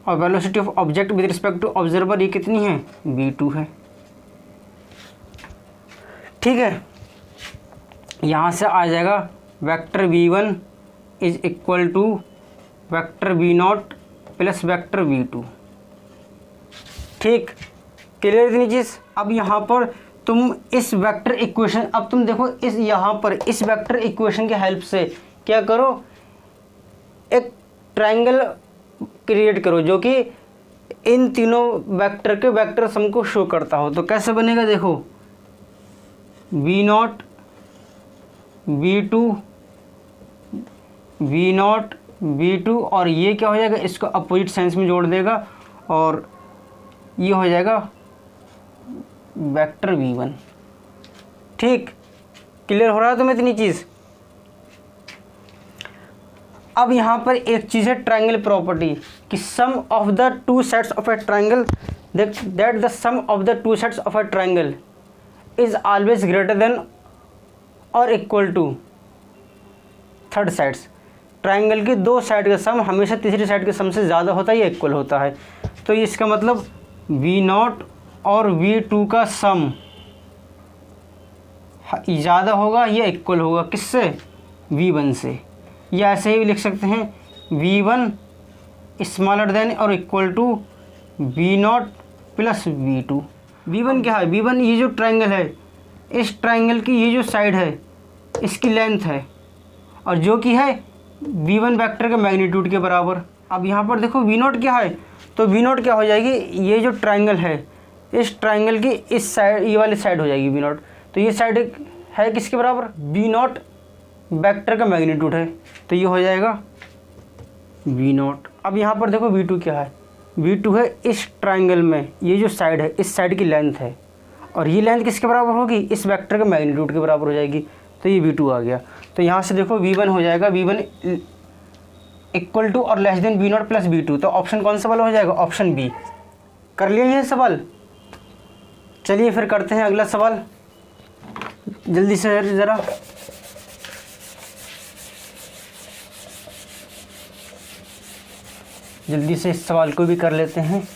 और velocity of object with respect to observer ये कितनी है, v2 है। ठीक है, यहाँ से आ जाएगा vector v1 is equal to vector v0 plus vector v2। ठीक, क्लियर इतनी चीज़। अब यहाँ पर तुम इस वेक्टर इक्वेशन, अब तुम देखो इस यहाँ पर इस वेक्टर इक्वेशन के हेल्प से क्या करो, एक ट्रायंगल क्रिएट करो जो कि इन तीनों वेक्टर के वेक्टर सम को शो करता हो। तो कैसे बनेगा, देखो v0 v2 v0 v2, और ये क्या हो जाएगा, इसको अपोजिट सेंस में जोड़ देगा, और ये हो जाएगा वेक्टर v1। ठीक, क्लियर हो रहा है तुम्हें इतनी चीज़। अब यहाँ पर एक चीज़ है ट्रायंगल प्रॉपर्टी कि sum of the two sides of a triangle that the sum of the two sides of a triangle is always greater than और equal to third sides. Triangle की दो साइड का सम हमेशा तीसरी साइड के सम से ज़्यादा होता है या इक्वल होता है। तो इसका मतलब v0 और v2 का सम ज़्यादा होगा या इक्वल होगा किससे, v1 से। या ऐसे ही भी लिख सकते हैं v1 स्मॉलर देन और equal to v0 plus v2। v1 क्या है, v1 ये जो ट्रायंगल है, इस ट्रायंगल की ये जो साइड है इसकी लेंथ है, और जो कि है v1 वेक्टर के मैग्नीट्यूड के बराबर। अब यहाँ पर देखो v0 क्या है, तो v0 क्या हो जाएगी, ये जो ट्रायंगल है इस ट्रायंगल की इस साइड, ये वाली साइड हो जाएगी v0। तो ये साइड है किसके बराबर, v0 वेक्टर का मैग्नीट्यूड है, तो ये हो जाएगा v0। अब यहाँ पर देखो v2 क्या है, v2 है इस ट्रायंगल में ये जो साइड है इस साइड की लेंथ है, और ये लेंथ किसके बराबर होगी, इस वेक्टर के मैग्नीट्यूड के बराबर हो जाएगी, तो ये v2 आ गया। तो यहाँ से देखो v1 हो जाएगा v1 इक्वल टू और less than v0 plus v2। तो ऑप्शन कौन सा वाला हो जाएगा, ऑप्शन बी। कर लिया ये सवाल। चलिए फिर करते हैं अगला सवाल जल्दी से ज़रा। जल्दी से इस सवाल को भी कर लेते हैं।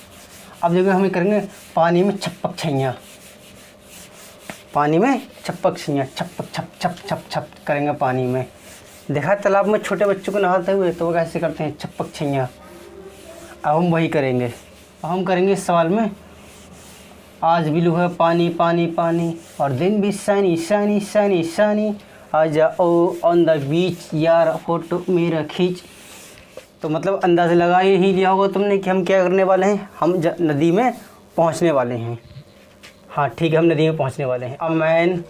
अब देखो हमें करेंगे पानी में छप्पक छैया, पानी में छप्पक छैया, छप्पक छप छप छप छप करेंगे पानी में। देखा तालाब में छोटे बच्चों को नहाते हुए, तो वो कैसे करते हैं, छप्पक छैया। अब हम वही करेंगे। अब हम करेंगे इस सवाल में आज भी है पानी पानी पानी और दिन भी सनी सनी सनी सनी, आ जाओ ऑन द बीच यार फोटो मेरा खींच। तो मतलब अंदाज़ा लगा ही लिया होगा तुमने कि हम क्या करने वाले हैं, हम नदी में पहुंचने वाले हैं। हाँ ठीक है, हम नदी में पहुंचने वाले हैं। A man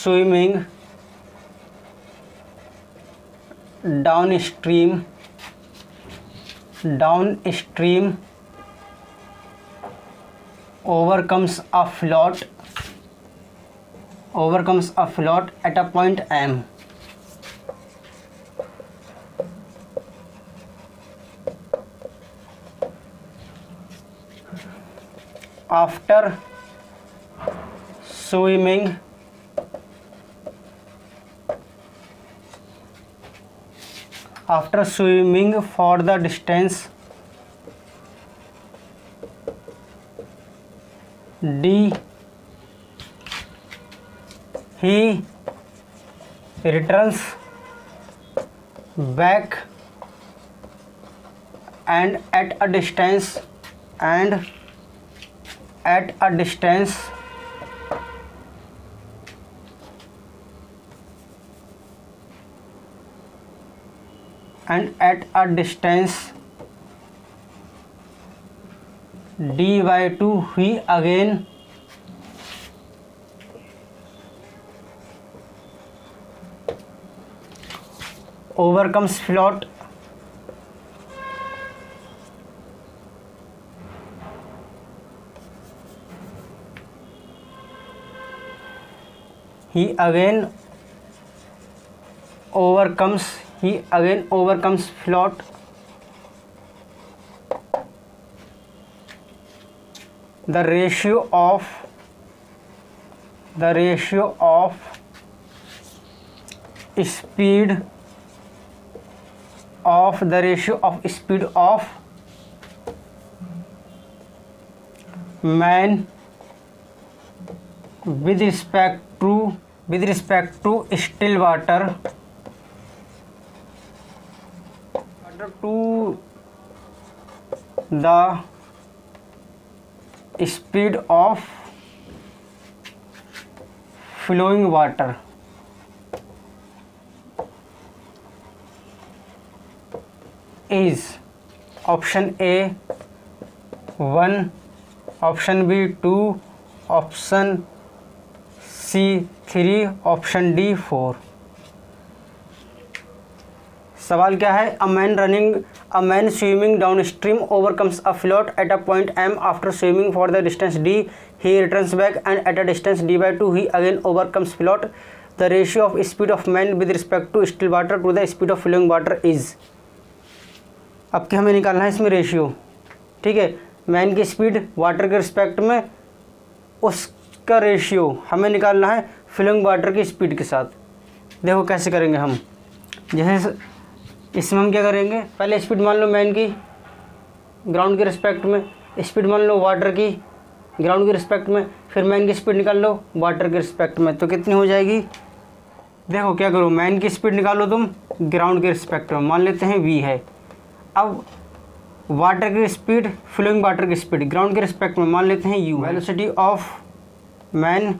swimming down stream overcomes a float at a point M. After swimming for the distance D, he returns back and at a distance d/2 he again overcomes float he again overcomes float the ratio of speed of man with respect to still water to the speed of flowing water is option A 1, option B 2, option C 3, option D 4। सवाल क्या है, a man swimming down stream overcomes a float at a point m after swimming for the distance d, he returns back and at a distance d/2 he again overcomes float. The ratio of speed of man with respect to still water to the speed of flowing water is। अब क्या हमें निकालना है इसमें ratio, ठीक है, man की speed water के रिस्पेक्ट में उसका रेशियो हमें निकालना है फ्लोइंग वाटर की स्पीड के साथ। देखो कैसे करेंगे हम, जैसे इसमें हम क्या करेंगे, पहले स्पीड मान लो मैन की ग्राउंड के रिस्पेक्ट में, स्पीड मान लो वाटर की ग्राउंड के रिस्पेक्ट में, फिर मैन की स्पीड निकाल लो वाटर के रिस्पेक्ट में, तो कितनी हो जाएगी। देखो क्या करो, मैन की स्पीड निकालो तुम ग्राउंड के रिस्पेक्ट में, मान लेते हैं v है। अब वाटर की स्पीड, फ्लोइंग वाटर की स्पीड ग्राउंड के रिस्पेक्ट में मान लेते हैं u। Velocity of man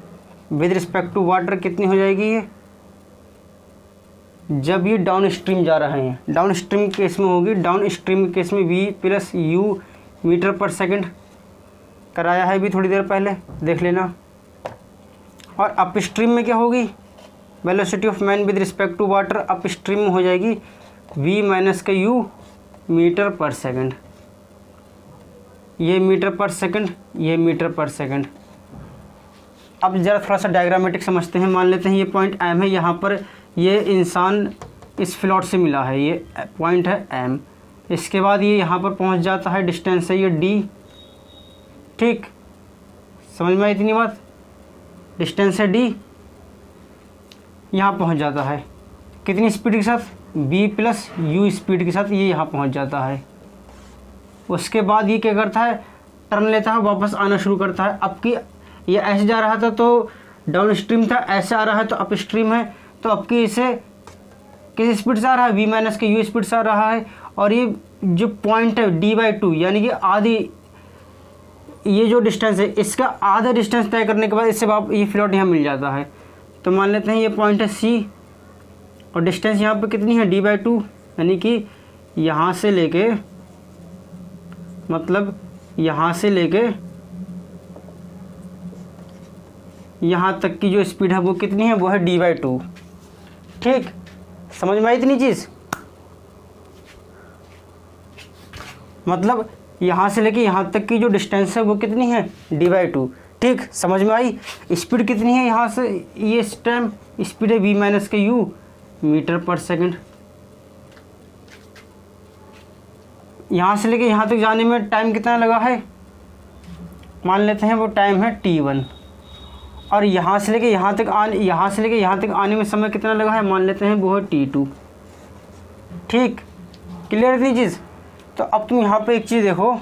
with respect to water कितनी हो जाएगी ये, जब ये डाउन स्ट्रीम जा रहे हैं, डाउन स्ट्रीम केस में होगी, डाउन स्ट्रीम केस में v प्लस u मीटर पर सेकंड कराया है भी थोड़ी देर पहले, देख लेना। और अप स्ट्रीम में क्या होगी, velocity of man with respect to water upstream में हो जाएगी v माइनस का u मीटर पर सेकंड, ये मीटर पर सेकंड, ये मीटर पर सेकंड। अब ज़रा थोड़ा सा डायग्रामेटिक समझते हैं। मान लेते हैं ये पॉइंट m है, यहाँ पर ये इंसान इस फ्लोट से मिला है, ये पॉइंट है m, इसके बाद ये यहाँ पर पहुँच जाता है, डिस्टेंस है ये d, ठीक, समझ में आई इतनी बात, डिस्टेंस है d, यहाँ पहुँच जाता है कितनी स्पीड के साथ, v प्लस u स्पीड के साथ ये यहाँ पहुँच जाता है। उसके बाद ये क्या करता है, टर्न लेता है, वापस आना शुरू करता है। अब की ये ऐसे जा रहा था तो डाउन स्ट्रीम था, ऐसे आ रहा है तो अप स्ट्रीम है, तो अब की इसे किस स्पीड से आ रहा है, v माइनस के u स्पीड से आ रहा है। और ये जो पॉइंट है d/2 यानी कि आधी, ये जो डिस्टेंस है इसका आधा डिस्टेंस तय करने के बाद इससे ये फ्लोट यहाँ मिल जाता है। तो मान लेते हैं ये पॉइंट है c और डिस्टेंस यहाँ पे कितनी है d/2, यानी कि यहाँ से लेके, मतलब यहाँ से लेके यहाँ तक की जो स्पीड है वो कितनी है, वो है d/2, ठीक, समझ में आई इतनी चीज़। मतलब यहाँ से लेके यहाँ तक की जो डिस्टेंस है वो कितनी है d/2, ठीक, समझ में आई। स्पीड कितनी है यहाँ से, ये इस टाइम स्पीड है v माइनस के u मीटर पर सेकंड। यहाँ से लेके यहाँ तक जाने में टाइम कितना लगा है, मान लेते हैं वो टाइम है t1। और यहाँ से लेके यहाँ तक आने में समय कितना लगा है, मान लेते हैं वो है t2, ठीक, क्लियर इतनी चीज़। तो अब तुम यहाँ पे एक चीज़ देखो,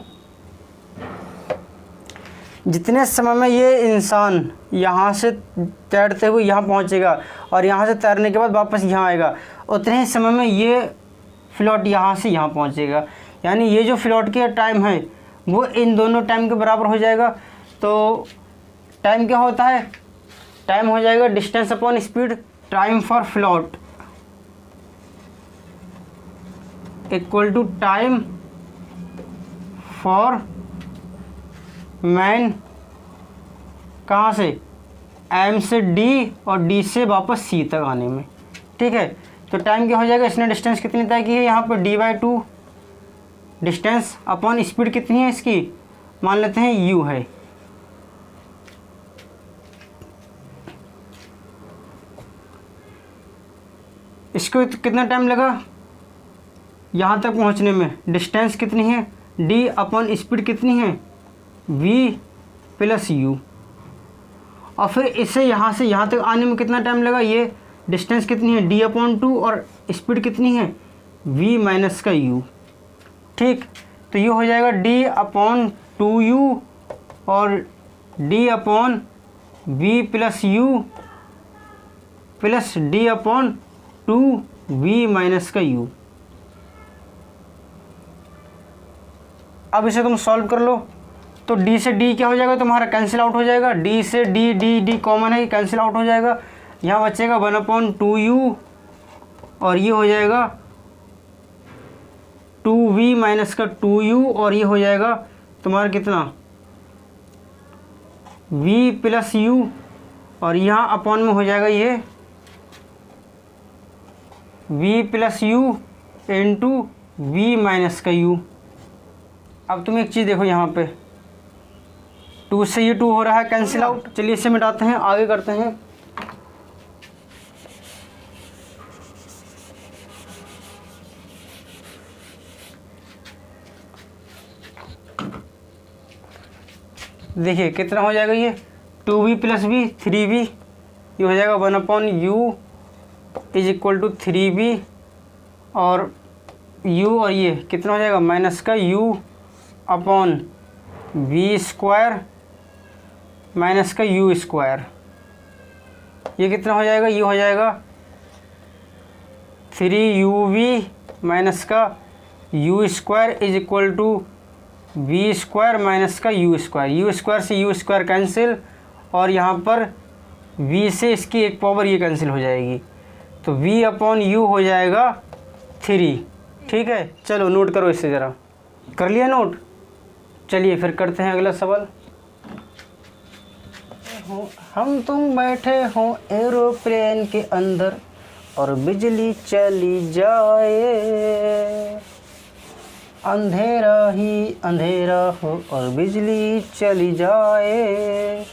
जितने समय में ये इंसान यहाँ से तैरते हुए यहाँ पहुँचेगा और यहाँ से तैरने के बाद वापस यहाँ आएगा, उतने ही समय में ये फ्लोट यहाँ से यहाँ पहुँचेगा। यानी ये जो फ्लोट का टाइम है वो इन दोनों टाइम के बराबर हो जाएगा। तो टाइम क्या होता है, टाइम हो जाएगा distance upon speed, time for float equal to time for man, कहाँ से, m से d और d से वापस c तक आने में, ठीक है। तो टाइम क्या हो जाएगा, इसने डिस्टेंस कितनी तय की है यहाँ पर d/2, डिस्टेंस अपॉन स्पीड कितनी है इसकी, मान लेते हैं u है। इसको कितना टाइम लगा यहाँ तक पहुँचने में, डिस्टेंस कितनी है d अपॉन स्पीड कितनी है v प्लस u, और फिर इससे यहाँ से यहाँ तक आने में कितना टाइम लगा, ये डिस्टेंस कितनी है d/2 और स्पीड कितनी है v माइनस का u, ठीक। तो ये हो जाएगा d/2u और d/v plus u plus d/2v minus का u। अब इसे तुम सॉल्व कर लो, तो d से d क्या हो जाएगा तुम्हारा, कैंसिल आउट हो जाएगा, d से d कॉमन है, कैंसिल आउट हो जाएगा, यहाँ बचेगा 1/2u और ये हो जाएगा 2v माइनस का 2u और ये हो जाएगा तुम्हारा कितना v प्लस u और यहाँ अपॉन में हो जाएगा ये v plus u into V minus का यू। अब तुम एक चीज़ देखो यहाँ पे, 2 से ये 2 हो रहा है कैंसिल आउट। चलिए इसे मिटाते हैं, आगे करते हैं। देखिए कितना हो जाएगा ये, 2v प्लस v 3v, ये हो जाएगा 1/u is equal to 3v, और u और ये कितना हो जाएगा माइनस का u upon v square minus का u स्क्वायर। ये कितना हो जाएगा, ये हो जाएगा 3uv माइनस का u square is equal to V square minus का यू स्क्वायर। यू स्क्वायर से यू स्क्वायर कैंसिल, और यहाँ पर v से इसकी एक पावर ये कैंसिल हो जाएगी, तो v अपॉन यू हो जाएगा 3। ठीक है, चलो नोट करो इससे ज़रा। कर लिया नोट? चलिए फिर करते हैं अगला सवाल। हम तुम बैठे हों एरोप्लेन के अंदर और बिजली चली जाए, अंधेरा ही अंधेरा हो और बिजली चली जाए,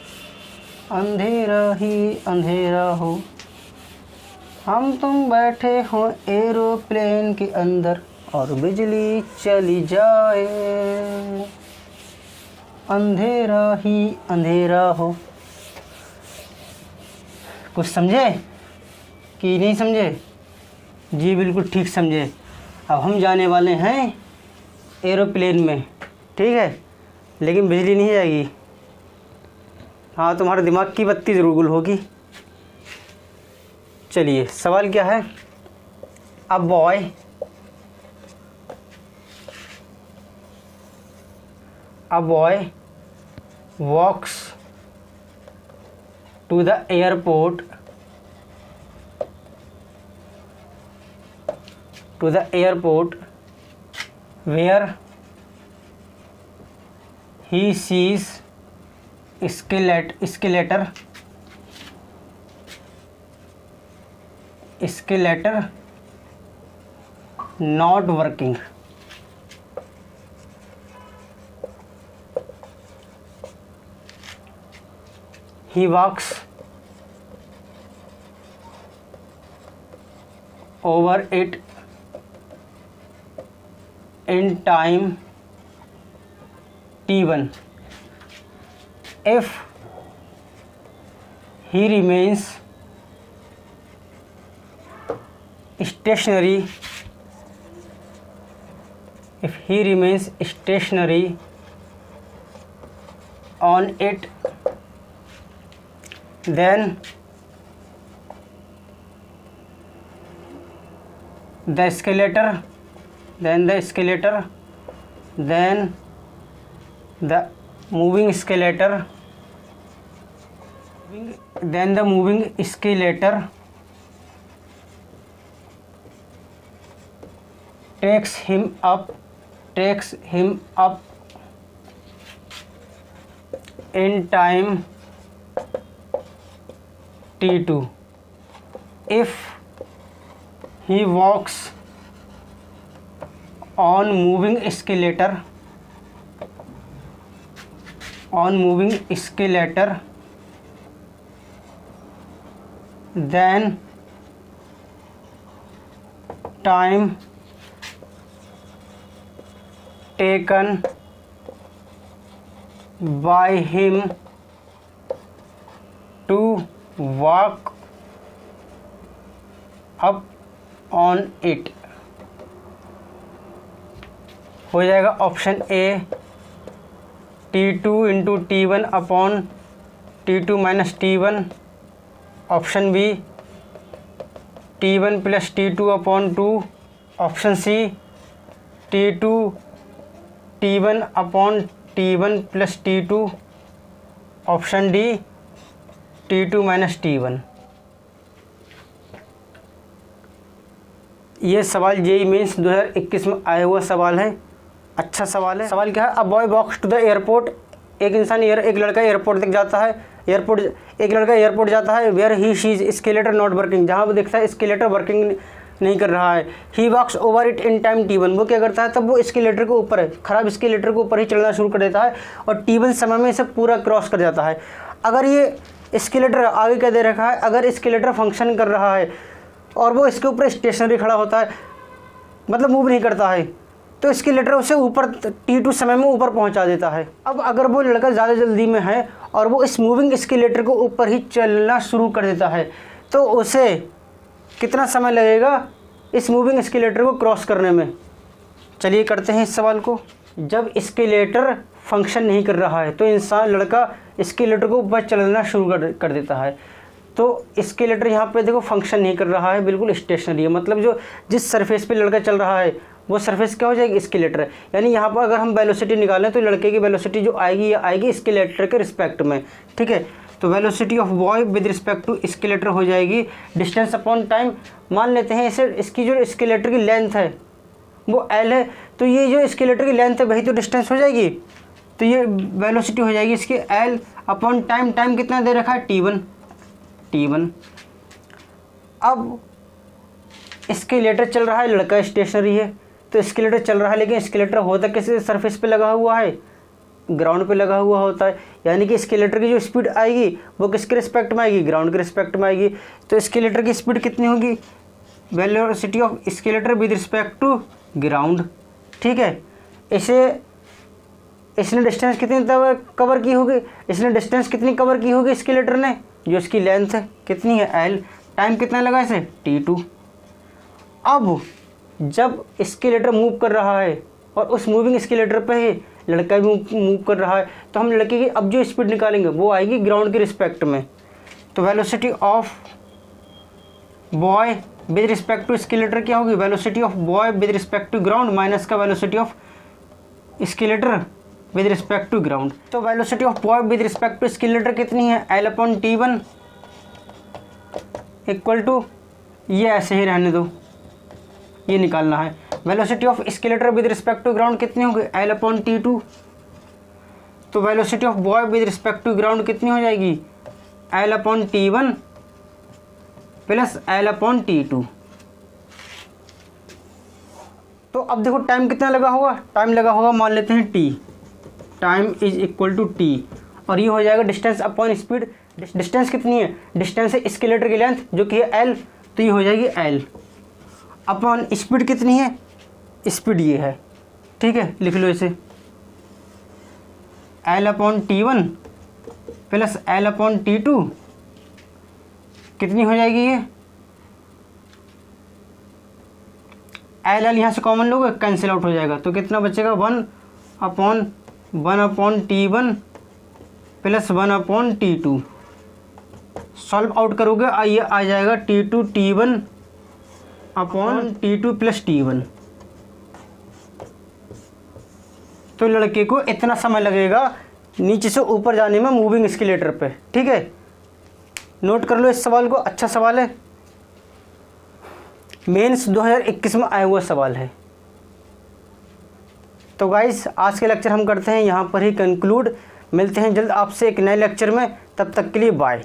अंधेरा ही अंधेरा हो। हम तुम बैठे हों एरोप्लेन के अंदर और बिजली चली जाए, अंधेरा ही अंधेरा हो। कुछ समझे कि नहीं समझे? जी बिल्कुल ठीक समझे। अब हम जाने वाले हैं एरोप्लेन में, ठीक है, लेकिन बिजली नहीं जाएगी। हाँ, तुम्हारे दिमाग की बत्ती ज़रूर गुल होगी। चलिए सवाल क्या है। A boy walks to the airport where he sees escalator not working. He walks over it in time t1. If he remains stationary on it, then the escalator moving escalator takes him up in time t2. If he walks on moving escalator then time taken by him to walk up on it हो जाएगा option A T2 into T1 upon T2 minus T1, option B T1 plus T2 upon 2, option C T2 T1 upon T1 plus T2, option D T2 minus T1। ये सवाल JEE mains 2021 में आया हुआ सवाल है। अच्छा सवाल है। सवाल क्या है, a boy walks to the airport, एक लड़का एयरपोर्ट तक जाता है, एक लड़का एयरपोर्ट जाता है, where he sees escalator not working, जहाँ वो देखता है स्केलेटर वर्किंग नहीं कर रहा है। He walks over it in time T1, वो क्या करता है तब वो एस्केलेटर के ऊपर है, खराब एस्केलेटर के ऊपर ही चलना शुरू कर देता है और T1 समय में इसे पूरा क्रॉस कर जाता है। अगर ये एस्केलेटर आगे क्या दे रखा है, अगर एस्केलेटर फंक्शन कर रहा है और वो इसके ऊपर स्टेशनरी खड़ा होता है, मतलब मूव नहीं करता है, तो एस्केलेटर उसे ऊपर T2 समय में ऊपर पहुंचा देता है। अब अगर वो लड़का ज़्यादा जल्दी में है और वो इस मूविंग एस्केलेटर को ऊपर ही चलना शुरू कर देता है, तो उसे कितना समय लगेगा इस मूविंग एस्केलेटर को क्रॉस करने में। चलिए करते हैं इस सवाल को। जब एस्केलेटर फंक्शन नहीं कर रहा है तो लड़का एस्केलेटर को ऊपर चलना शुरू कर देता है। तो एस्केलेटर यहाँ पे देखो फंक्शन नहीं कर रहा है, बिल्कुल स्टेशनरी है, मतलब जो जिस सरफेस पे लड़का चल रहा है वो सरफेस क्या हो जाएगी, एस्केलेटर। यानी यहाँ पर अगर हम वेलोसिटी निकालें तो लड़के की वेलोसिटी जो आएगी ये आएगी एस्केलेटर के रिस्पेक्ट में, ठीक है। तो velocity of boy with respect to escalator हो जाएगी डिस्टेंस अपॉन टाइम। मान लेते हैं इसे, इसकी जो एस्केलेटर की लेंथ है वो L है, तो ये जो एस्केलेटर की लेंथ है वही तो डिस्टेंस हो जाएगी, तो ये वेलोसिटी हो जाएगी इसकी L अपॉन टाइम। टाइम कितना दे रखा है T1। अब एस्केलेटर चल रहा है, लड़का स्टेशनरी है, तो एस्केलेटर चल रहा है लेकिन एस्केलेटर होता किस सरफेस पे लगा हुआ है, ग्राउंड पे लगा हुआ होता है। यानी कि एस्केलेटर की जो स्पीड आएगी वो किसके रिस्पेक्ट में आएगी, ग्राउंड के रिस्पेक्ट में आएगी। तो एस्केलेटर की स्पीड कितनी होगी, velocity of escalator with respect to ground, ठीक है। इसने डिस्टेंस कितनी कवर की होगी, इसने डिस्टेंस कितनी कवर की होगी एस्केलेटर ने, जो इसकी लेंथ है कितनी है L। टाइम कितना लगा इसे T2। अब जब एस्केलेटर मूव कर रहा है और उस मूविंग एस्केलेटर पे ही लड़का भी मूव कर रहा है, तो हम लड़के की अब जो स्पीड निकालेंगे वो आएगी ग्राउंड के रिस्पेक्ट में। तो velocity of boy with respect to escalator क्या होगी, velocity of boy with respect to ground minus का velocity of escalator with respect to ground. तो velocity of boy with respect to escalator कितनी है, L upon T1 equal to, ये ऐसे ही रहने दो, ये निकालना है। Velocity of escalator with respect to ground कितनी होगी, L अपॉन T2। तो velocity of boy with respect to ground कितनी हो जाएगी, L upon T1 plus L upon T2। तो अब देखो टाइम कितना लगा होगा, टाइम लगा होगा मान लेते हैं T, time is equal to T, और ये हो जाएगा डिस्टेंस अपॉन स्पीड। डिस्टेंस कितनी है, डिस्टेंस है एस्केलेटर की लेंथ जो कि है L, तो ये हो जाएगी L अपॉन स्पीड कितनी है, स्पीड ये है, ठीक है, लिख लो इसे L upon T1 plus L upon T2 कितनी हो जाएगी ये, L यहाँ से कॉमन लोगे कैंसिल आउट हो जाएगा, तो कितना बचेगा 1 upon T1 plus 1 upon T2। Solve out करोगे ये आ जाएगा T2 T1 upon T2 plus T1। तो लड़के को इतना समय लगेगा नीचे से ऊपर जाने में मूविंग एस्केलेटर पे, ठीक है। नोट कर लो इस सवाल को, अच्छा सवाल है, मेंस 2021 में आया हुआ सवाल है। तो गाइस आज के लेक्चर हम करते हैं यहाँ पर ही कंक्लूड। मिलते हैं जल्द आपसे एक नए लेक्चर में, तब तक के लिए बाय।